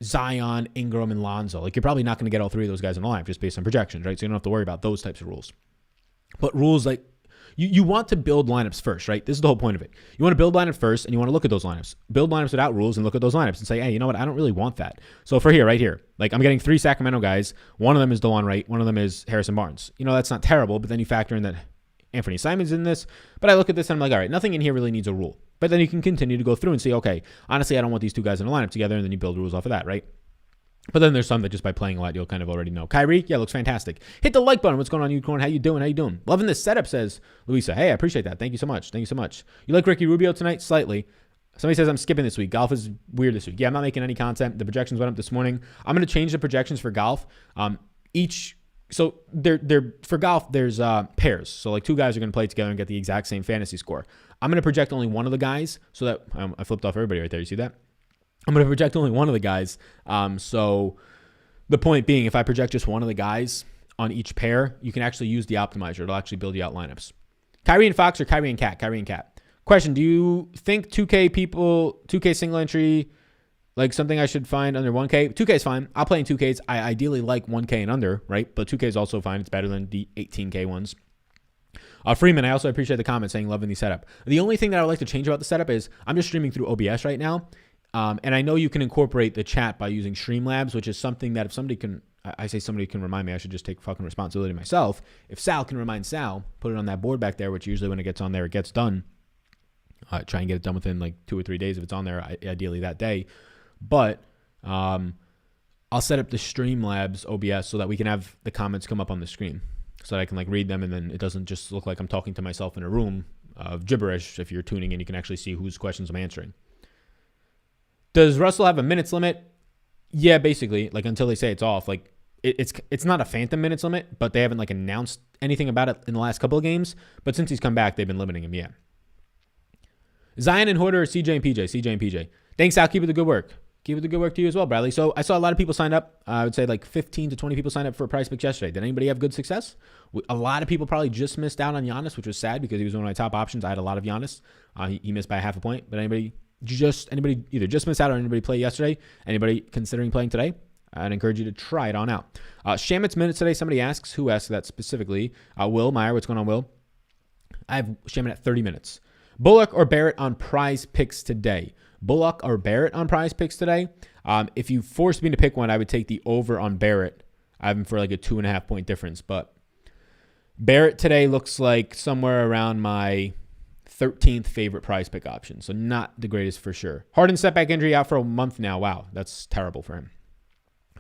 Speaker 1: Zion, Ingram, and Lonzo. Like you're probably not going to get all 3 of those guys in the lineup just based on projections, right? So you don't have to worry about those types of rules. But rules like you want to build lineups first, right? This is the whole point of it. You want to build lineups first, and you want to look at those lineups. Build lineups without rules and look at those lineups and say, hey, you know what? I don't really want that. So for right here, like I'm getting 3 Sacramento guys. One of them is DeLon Wright. One of them is Harrison Barnes. You know, that's not terrible, but then you factor in that Anthony Simon's in this. But I look at this and I'm like, all right, nothing in here really needs a rule. But then you can continue to go through and say, okay, honestly, I don't want these 2 guys in a lineup together, and then you build rules off of that, right? But then there's some that just by playing a lot, you'll kind of already know. Kyrie, yeah, looks fantastic. Hit the like button. What's going on, Unicorn? How you doing? Loving this setup, says Louisa. Hey, I appreciate that. Thank you so much. You like Ricky Rubio tonight? Slightly. Somebody says I'm skipping this week. Golf is weird this week. Yeah, I'm not making any content. The projections went up this morning. I'm going to change the projections for golf. So they're for golf, there's pairs. So like 2 guys are going to play together and get the exact same fantasy score. I'm going to project only one of the guys so that I flipped off everybody right there. You see that? I'm going to project only one of the guys. So the point being, if I project just one of the guys on each pair, you can actually use the optimizer. It'll actually build you out lineups. Kyrie and Fox or Kyrie and Cat? Kyrie and Cat. Question, do you think 2K single entry, like something I should find under 1K? 2K is fine. I'll play in 2Ks. I ideally like 1K and under, right? But 2K is also fine. It's better than the 18K ones. Freeman, I also appreciate the comment saying loving the setup. The only thing that I would like to change about the setup is I'm just streaming through OBS right now. And I know you can incorporate the chat by using Streamlabs, which is something that if somebody can remind me, I should just take fucking responsibility myself. If Sal can remind Sal, put it on that board back there, which usually when it gets on there, it gets done. Try and get it done within like 2 or 3 days if it's on there, ideally that day. But I'll set up the Streamlabs OBS so that we can have the comments come up on the screen so that I can like read them, and then it doesn't just look like I'm talking to myself in a room of gibberish. If you're tuning in, you can actually see whose questions I'm answering. Does Russell have a minutes limit? Yeah, basically, like until they say it's off. Like it's not a phantom minutes limit, but they haven't like announced anything about it in the last couple of games. But since he's come back, they've been limiting him. Yeah. Zion and Hoarder or CJ and PJ? CJ and PJ. Thanks, Al. Keep it the good work. Keep it the good work to you as well, Bradley. So I saw a lot of people sign up. I would say like 15 to 20 people signed up for Prize Picks yesterday. Did anybody have good success? A lot of people probably just missed out on Giannis, which was sad because he was one of my top options. I had a lot of Giannis. He missed by half a point. But anybody either just missed out or anybody play yesterday? Anybody considering playing today? I'd encourage you to try it on out. Shamit's minutes today. Somebody asks. Who asked that specifically? Will Meyer. What's going on, Will? I have Shamit at 30 minutes. Bullock or Barrett on Prize Picks today? Bullock or Barrett on Prize Picks today? If you forced me to pick one, I would take the over on Barrett. I have him for like a 2.5 point difference. But Barrett today looks like somewhere around my 13th favorite Prize Pick option. So not the greatest for sure. Harden setback injury out for a month now. Wow, that's terrible for him.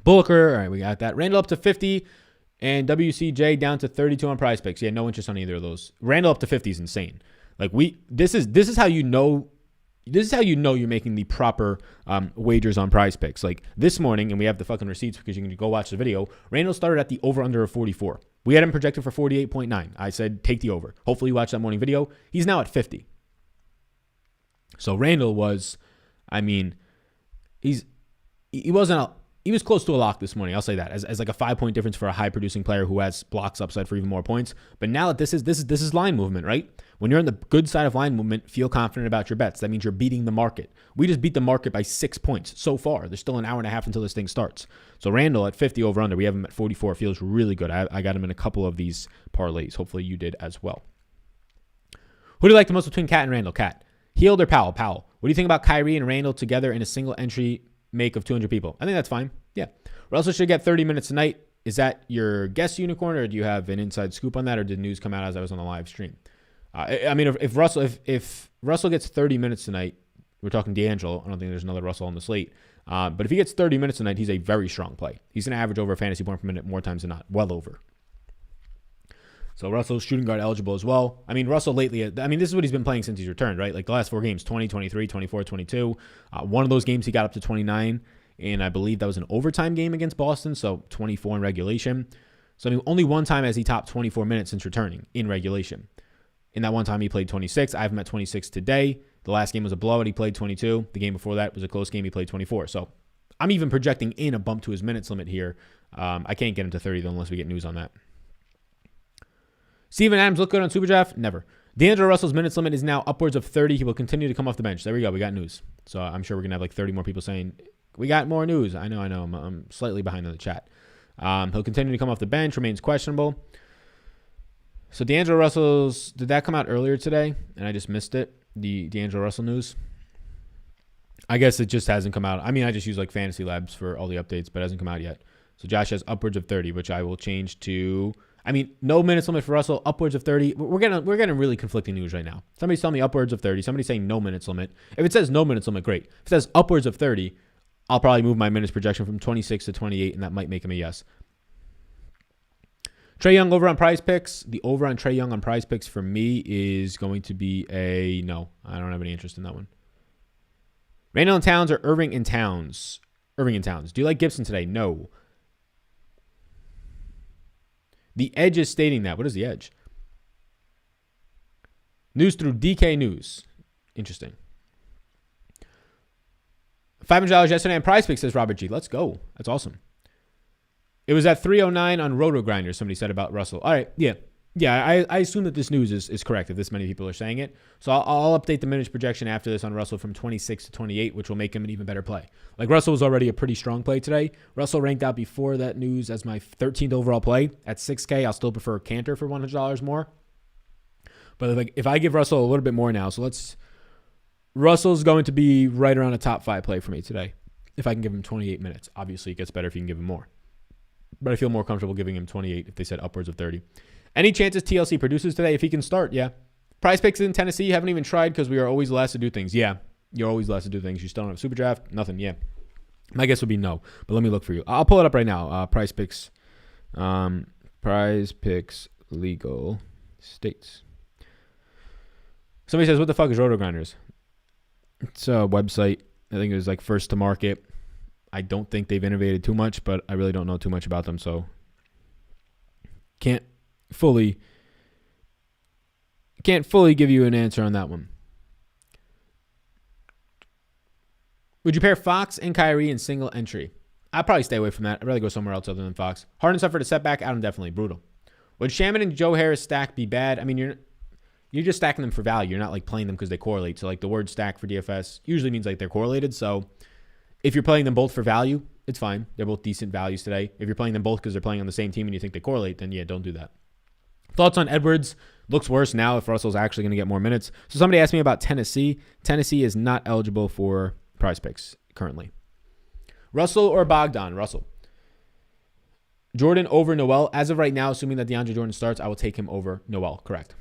Speaker 1: Bullocker, all right, we got that. Randall up to 50 and WCJ down to 32 on Prize Picks. Yeah, no interest on either of those. Randall up to 50 is insane. Like this is how you know you're making the proper wagers on Prize Picks. Like this morning, and we have the fucking receipts because you can go watch the video. Randall started at the over/under of 44. We had him projected for 48.9. I said take the over. Hopefully you watched that morning video. He's now at 50. So Randall was, he was close to a lock this morning. I'll say that as like a 5-point difference for a high producing player who has blocks upside for even more points. But now that this is line movement, right? When you're on the good side of line movement, feel confident about your bets. That means you're beating the market. We just beat the market by 6 points so far. There's still an hour and a half until this thing starts. So Randall at 50 over under. We have him at 44. Feels really good. I got him in a couple of these parlays. Hopefully you did as well. Who do you like the most between Cat and Randall? Cat. Hield or Powell? Powell. What do you think about Kyrie and Randall together in a single entry make of 200 people? I think that's fine. Yeah. Russell should get 30 minutes tonight. Is that your guess, Unicorn, or do you have an inside scoop on that, or did news come out as I was on the live stream? If Russell gets 30 minutes tonight, we're talking D'Angelo. I don't think there's another Russell on the slate. But if he gets 30 minutes tonight, he's a very strong play. He's going to average over a fantasy point per minute more times than not. Well over. So Russell's shooting guard eligible as well. I mean, Russell lately, I mean, this is what he's been playing since he's returned, right? Like the last 4 games, 20, 23, 24, 22. One of those games he got up to 29, and I believe that was an overtime game against Boston, so 24 in regulation. So I mean, only one time has he topped 24 minutes since returning in regulation. In that one time, he played 26. I have him at 26 today. The last game was a blowout. He played 22. The game before that was a close game. He played 24. So I'm even projecting in a bump to his minutes limit here. I can't get him to 30 though unless we get news on that. Steven Adams look good on SuperDraft? Never. D'Angelo Russell's minutes limit is now upwards of 30. He will continue to come off the bench. There we go. We got news. So I'm sure we're going to have like 30 more people saying, we got more news. I know. I'm slightly behind on the chat. He'll continue to come off the bench. Remains questionable. So D'Angelo Russell's, did that come out earlier today? And I just missed it. The D'Angelo Russell news. I guess it just hasn't come out. I mean, I just use like Fantasy Labs for all the updates, but it hasn't come out yet. So Josh has upwards of 30, which I will change to, I mean, no minutes limit for Russell, upwards of 30. We're getting really conflicting news right now. Somebody's telling me upwards of 30. Somebody's saying no minutes limit. If it says no minutes limit, great. If it says upwards of 30, I'll probably move my minutes projection from 26 to 28, and that might make him a yes. Trey Young over on Prize Picks. The over on Trey Young on Prize Picks for me is going to be a no. I don't have any interest in that one. Randall and Towns or Irving and Towns? Irving and Towns. Do you like Gibson today? No. The Edge is stating that. What is the Edge? News through DK News. Interesting. $500 yesterday on Prize Picks, says Robert G. Let's go. That's awesome. It was at 309 on Roto Grinder, somebody said about Russell. All right, yeah. Yeah, I assume that this news is correct if this many people are saying it. So I'll update the minutes projection after this on Russell from 26 to 28, which will make him an even better play. Like Russell was already a pretty strong play today. Russell ranked out before that news as my 13th overall play. At 6K, I'll still prefer Cantor for $100 more. But if I give Russell a little bit more now, so Russell's going to be right around a top 5 play for me today. If I can give him 28 minutes. Obviously, it gets better if you can give him more. But I feel more comfortable giving him 28 if they said upwards of 30. Any chances TLC produces today? If he can start, yeah. Prize Picks in Tennessee, haven't even tried because we are always last to do things. Yeah, you're always last to do things. You still don't have SuperDraft? Nothing, yeah. My guess would be no, but let me look for you. I'll pull it up right now. Prize Picks legal states. Somebody says, what the fuck is Roto Grinders? It's a website. I think it was like first to market. I don't think they've innovated too much, but I really don't know too much about them, so can't fully give you an answer on that one. Would you pair Fox and Kyrie in single entry? I'd probably stay away from that. I'd rather go somewhere else other than Fox. Harden suffered a setback. Adam definitely brutal. Would Shaman and Joe Harris stack be bad? I mean, you're just stacking them for value. You're not like playing them because they correlate. So like the word stack for DFS usually means like they're correlated. So if you're playing them both for value, it's fine. They're both decent values today. If you're playing them both because they're playing on the same team and you think they correlate, then yeah, don't do that. Thoughts on Edwards? Looks worse now if Russell's actually going to get more minutes. So somebody asked me about Tennessee. Tennessee is not eligible for Prize Picks currently. Russell or Bogdan? Russell. Jordan over Noel. As of right now, assuming that DeAndre Jordan starts, I will take him over Noel. Correct.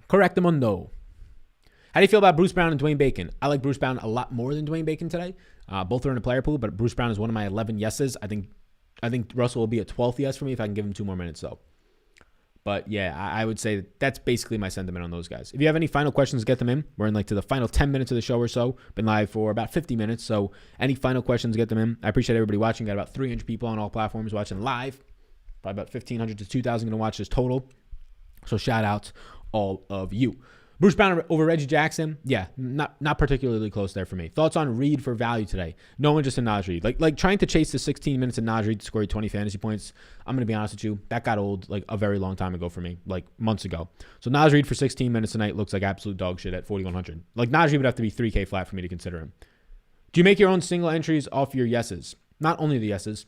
Speaker 1: Correct them on no. How do you feel about Bruce Brown and Dwayne Bacon? I like Bruce Brown a lot more than Dwayne Bacon today. Both are in a player pool, but Bruce Brown is one of my 11 yeses. I think Russell will be a 12th yes for me if I can give him 2 more minutes, though. But yeah, I would say that's basically my sentiment on those guys. If you have any final questions, get them in. We're in like to the final 10 minutes of the show or so. Been live for about 50 minutes. So any final questions, get them in. I appreciate everybody watching. Got about 300 people on all platforms watching live. Probably about 1,500 to 2,000 going to watch this total. So shout out all of you. Bruce Brown over Reggie Jackson. Yeah, not particularly close there for me. Thoughts on Reed for value today? No interest in Naj Reed. Like trying to chase the 16 minutes of Naj Reed to score 20 fantasy points. I'm going to be honest with you. That got old like a very long time ago for me, like months ago. So Naj Reed for 16 minutes tonight looks like absolute dog shit at 4,100. Like Naj Reed would have to be 3K flat for me to consider him. Do you make your own single entries off your yeses? Not only the yeses.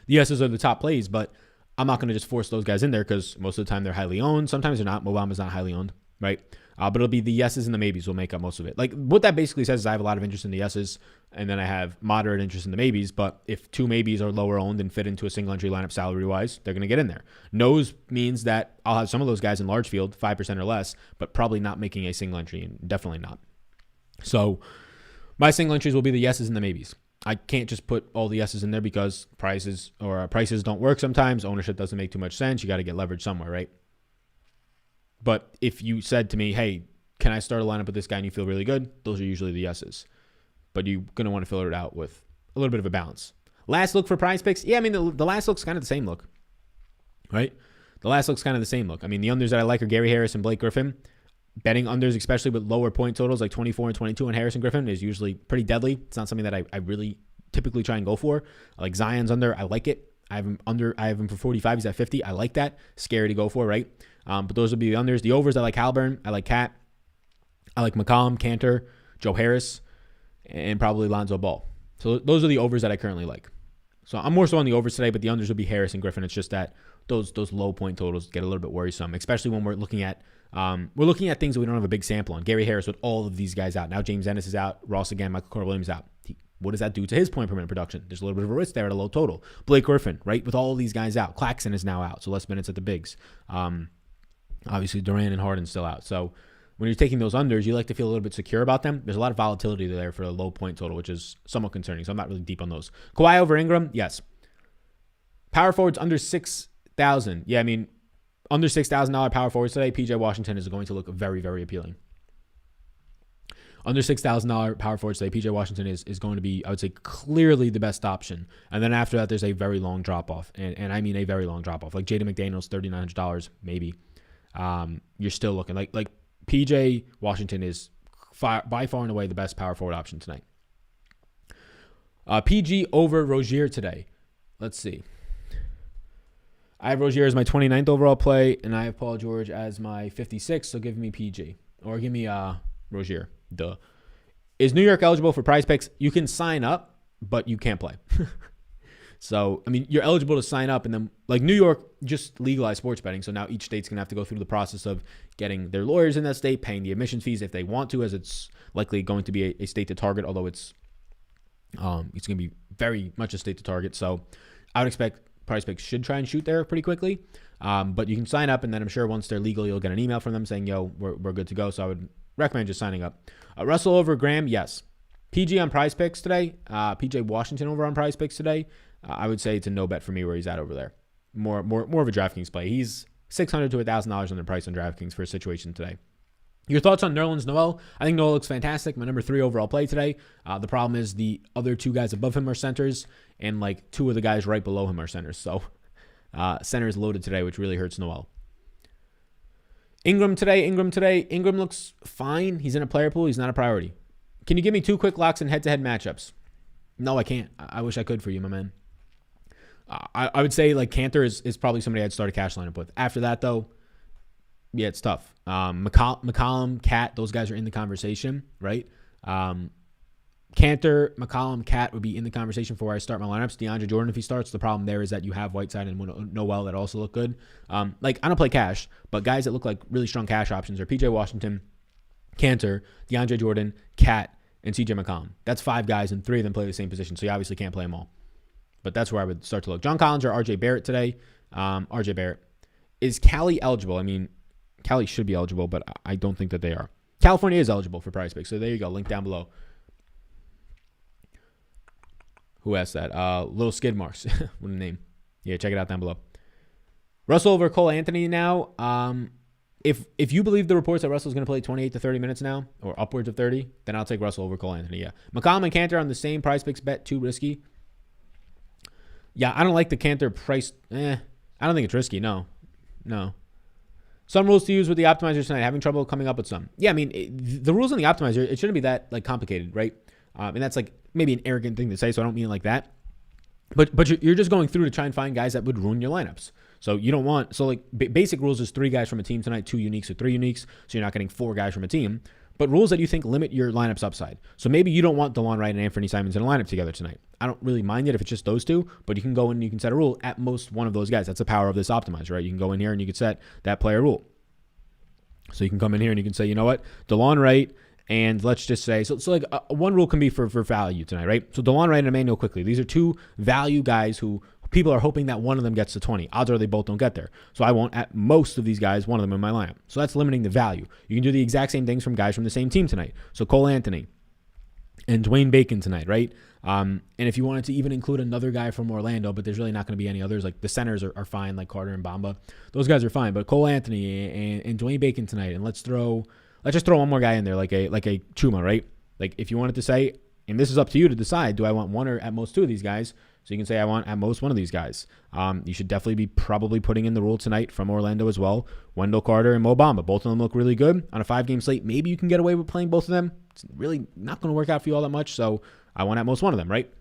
Speaker 1: The yeses are the top plays, but I'm not going to just force those guys in there because most of the time they're highly owned. Sometimes they're not. Mobama's not highly owned. Right? But it'll be the yeses and the maybes will make up most of it. Like what that basically says is I have a lot of interest in the yeses and then I have moderate interest in the maybes. But if 2 maybes are lower owned and fit into a single entry lineup salary wise, they're going to get in there. No's means that I'll have some of those guys in large field, 5% or less, but probably not making a single entry and definitely not. So my single entries will be the yeses and the maybes. I can't just put all the yeses in there because prices don't work sometimes. Ownership doesn't make too much sense. You got to get leverage somewhere, right? But if you said to me, hey, can I start a lineup with this guy and you feel really good? Those are usually the yeses. But you're going to want to fill it out with a little bit of a balance. Last look for prize picks. Yeah, I mean, the last look's kind of the same look, right? The last look's kind of the same look. I mean, the unders that I like are Gary Harris and Blake Griffin. Betting unders, especially with lower point totals like 24 and 22 on Harris and Griffin, is usually pretty deadly. It's not something that I really typically try and go for. Like Zion's under, I like it. I have him for 45. He's at 50. I like that. Scary to go for, right? But those would be the unders. The overs, I like Halburn. I like Cat. I like McCollum, Cantor, Joe Harris, and probably Lonzo Ball. So those are the overs that I currently like. So I'm more so on the overs today, but the unders would be Harris and Griffin. It's just that those low point totals get a little bit worrisome, especially when we're looking at things that we don't have a big sample on. Gary Harris with all of these guys out. Now James Ennis is out. Ross again. Michael Carter-Williams out. What does that do to his point per minute production? There's a little bit of a risk there at a low total. Blake Griffin, right, with all of these guys out. Claxton is now out, so less minutes at the bigs. Obviously, Durant and Harden's still out. So when you're taking those unders, you like to feel a little bit secure about them. There's a lot of volatility there for a low point total, which is somewhat concerning. So I'm not really deep on those. Kawhi over Ingram, yes. Power forwards under 6,000. Yeah, I mean, under $6,000 power forwards today, PJ Washington is going to look very, very appealing. Under $6,000 power forwards today, PJ Washington is going to be, I would say, clearly the best option. And then after that, there's a very long drop-off. And I mean a very long drop-off. Like Jaden McDaniels, $3,900, maybe. You're still looking. Like PJ Washington is by far and away the best power forward option tonight. PG over Rozier today. Let's see. I have Rozier as my 29th overall play, and I have Paul George as my 56th, so give me PG. Or give me Rozier. Duh. Is New York eligible for prize picks? You can sign up, but you can't play. So, I mean, you're eligible to sign up, and then, like, New York just legalized sports betting, so now each state's going to have to go through the process of getting their lawyers in that state, paying the admission fees if they want to, as it's likely going to be a state to target, although it's going to be very much a state to target. So I would expect prize picks should try and shoot there pretty quickly. But you can sign up, and then I'm sure once they're legal, you'll get an email from them saying, yo, we're good to go. So I would recommend just signing up. Russell over Graham, yes. PG on prize picks today. PJ Washington over on prize picks today. I would say it's a no bet for me where he's at over there. More of a DraftKings play. He's $600 to $1,000 on the price on DraftKings for a situation today. Your thoughts on Nerlens Noel? I think Noel looks fantastic. My number 3 overall play today. The problem is the other 2 guys above him are centers, and like 2 of the guys right below him are centers. So center is loaded today, which really hurts Noel. Ingram today. Ingram looks fine. He's in a player pool. He's not a priority. Can you give me 2 quick locks and head-to-head matchups? No, I can't. I wish I could for you, my man. I would say like Cantor is probably somebody I'd start a cash lineup with. After that, though, yeah, it's tough. McCollum, Cat, those guys are in the conversation, right? Cantor, McCollum, Cat would be in the conversation for where I start my lineups. DeAndre Jordan, if he starts, the problem there is that you have Whiteside and Noel that also look good. Like, I don't play cash, but guys that look like really strong cash options are PJ Washington, Cantor, DeAndre Jordan, Cat, and CJ McCollum. That's 5 guys, and 3 of them play the same position, so you obviously can't play them all. But that's where I would start to look. John Collins or RJ Barrett today. RJ Barrett. Is Cali eligible? I mean, Cali should be eligible, but I don't think that they are. California is eligible for prize picks, so there you go. Link down below. Who asked that? Little Skid Marks. What a name. Yeah, check it out down below. Russell over Cole Anthony now. If you believe the reports that Russell's going to play 28 to 30 minutes now, or upwards of 30, then I'll take Russell over Cole Anthony, yeah. McCollum and Cantor on the same prize picks bet, too risky. Yeah, I don't like the Cantor price. I don't think it's risky, no. Some rules to use with the optimizer tonight. Having trouble coming up with some. Yeah, I mean, the rules on the optimizer, it shouldn't be that like complicated, right? And that's like maybe an arrogant thing to say, so I don't mean it like that. But you're just going through to try and find guys that would ruin your lineups. So you don't want, so like basic rules is 3 guys from a team tonight, 2 uniques or 3 uniques. So you're not getting 4 guys from a team. But rules that you think limit your lineup's upside. So maybe you don't want DeLon Wright and Anthony Simons in a lineup together tonight. I don't really mind it if it's just those 2, but you can go in and you can set a rule at most one of those guys. That's the power of this optimizer, right? You can go in here and you can set that player rule. So you can come in here and you can say, you know what, DeLon Wright, and let's just say, so like one rule can be for value tonight, right? So DeLon Wright and Emmanuel Quickly. These are 2 value guys who people are hoping that one of them gets to 20. Odds are they both don't get there. So I want at most of these guys, one of them in my lineup. So that's limiting the value. You can do the exact same things from guys from the same team tonight. So Cole Anthony, and Dwayne Bacon tonight, right? And if you wanted to even include another guy from Orlando, but there's really not going to be any others, like the centers are fine, like Carter and Bamba. Those guys are fine, but Cole Anthony and Dwayne Bacon tonight, and let's just throw one more guy in there, like a Chuma, right? Like if you wanted to say, and this is up to you to decide, do I want one or at most two of these guys? So you can say I want at most one of these guys. You should definitely be probably putting in the rule tonight from Orlando as well. Wendell Carter and Mo Bamba. Both of them look really good. On a 5-game slate, maybe you can get away with playing both of them. It's really not going to work out for you all that much. So I want at most one of them, right?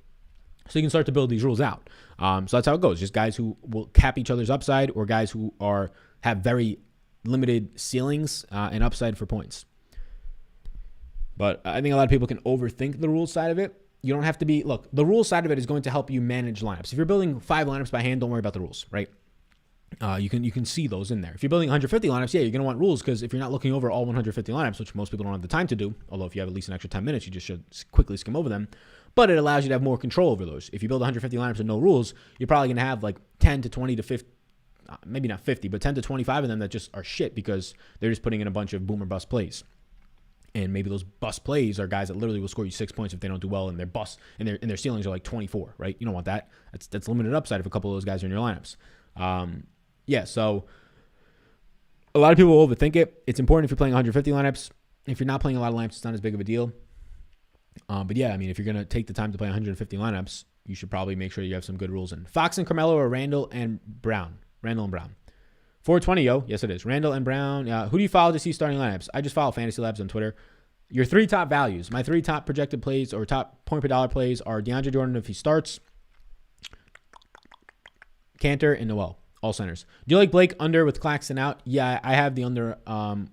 Speaker 1: So you can start to build these rules out. So that's how it goes. Just guys who will cap each other's upside or guys who have very limited ceilings and upside for points. But I think a lot of people can overthink the rules side of it. You don't have to be, look, the rules side of it is going to help you manage lineups. If you're building 5 lineups by hand, don't worry about the rules, right? You can see those in there. If you're building 150 lineups, yeah, you're going to want rules because if you're not looking over all 150 lineups, which most people don't have the time to do, although if you have at least an extra 10 minutes, you just should quickly skim over them. But it allows you to have more control over those. If you build 150 lineups with no rules, you're probably going to have like 10 to 20 to 50, maybe not 50, but 10 to 25 of them that just are shit because they're just putting in a bunch of boom or bust plays. And maybe those bust plays are guys that literally will score you 6 points if they don't do well, and their bust and their ceilings are like 24, right? You don't want that. That's limited upside if a couple of those guys are in your lineups. So a lot of people will overthink it. It's important if you're playing 150 lineups. If you're not playing a lot of lineups, it's not as big of a deal. But yeah, I mean, if you're gonna take the time to play 150 lineups, you should probably make sure you have some good rules in. Fox and Carmelo or Randall and Brown. 420, yo. Yes, it is. Randall and Brown. Who do you follow to see starting lineups? I just follow Fantasy Labs on Twitter. Your 3 top values. My 3 top projected plays or top point per dollar plays are DeAndre Jordan if he starts, Cantor, and Noel. All centers. Do you like Blake under with Claxton out? Yeah, I have the under. I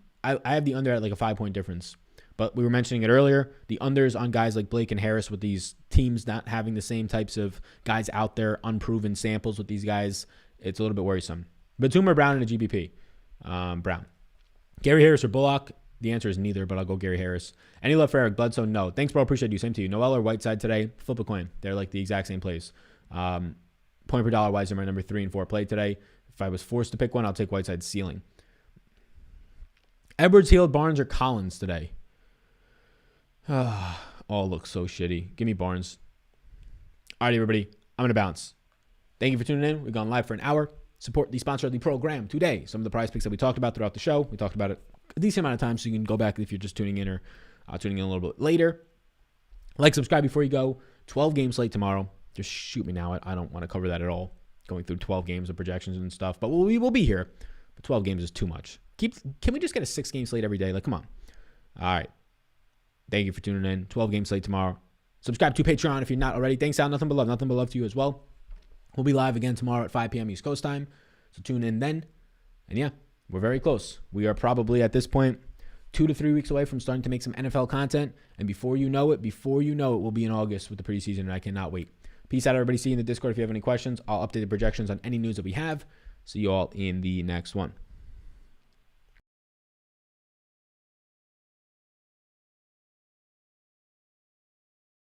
Speaker 1: have the under at like a 5-point difference. But we were mentioning it earlier. The unders on guys like Blake and Harris with these teams not having the same types of guys out there, unproven samples with these guys, it's a little bit worrisome. Batum or Brown in a GBP? Brown. Gary Harris or Bullock? The answer is neither, but I'll go Gary Harris. Any love for Eric Bledsoe? No. Thanks, bro. Appreciate you. Same to you. Noel or Whiteside today? Flip a coin. They're like the exact same plays. Point per dollar wise, they're my number 3 and 4 play today. If I was forced to pick one, I'll take Whiteside's ceiling. Edwards, Hield, Barnes, or Collins today? All looks so shitty. Give me Barnes. All right, everybody. I'm going to bounce. Thank you for tuning in. We've gone live for an hour. Support the sponsor of the program today. Some of the prize picks that we talked about throughout the show. We talked about it a decent amount of time, so you can go back if you're just tuning in or tuning in a little bit later. Like, subscribe before you go. 12 games slate tomorrow. Just shoot me now. I don't want to cover that at all. Going through 12 games of projections and stuff. But we will be here. But 12 games is too much. Can we just get a 6-game slate every day? Like, come on. All right. Thank you for tuning in. 12 games slate tomorrow. Subscribe to Patreon if you're not already. Thanks, Al. Nothing but love. Nothing but love to you as well. We'll be live again tomorrow at 5 p.m. East Coast time. So tune in then. And yeah, we're very close. We are probably at this point 2 to 3 weeks away from starting to make some NFL content. And before you know it, we'll be in August with the preseason, and I cannot wait. Peace out, everybody. See you in the Discord if you have any questions. I'll update the projections on any news that we have. See you all in the next one.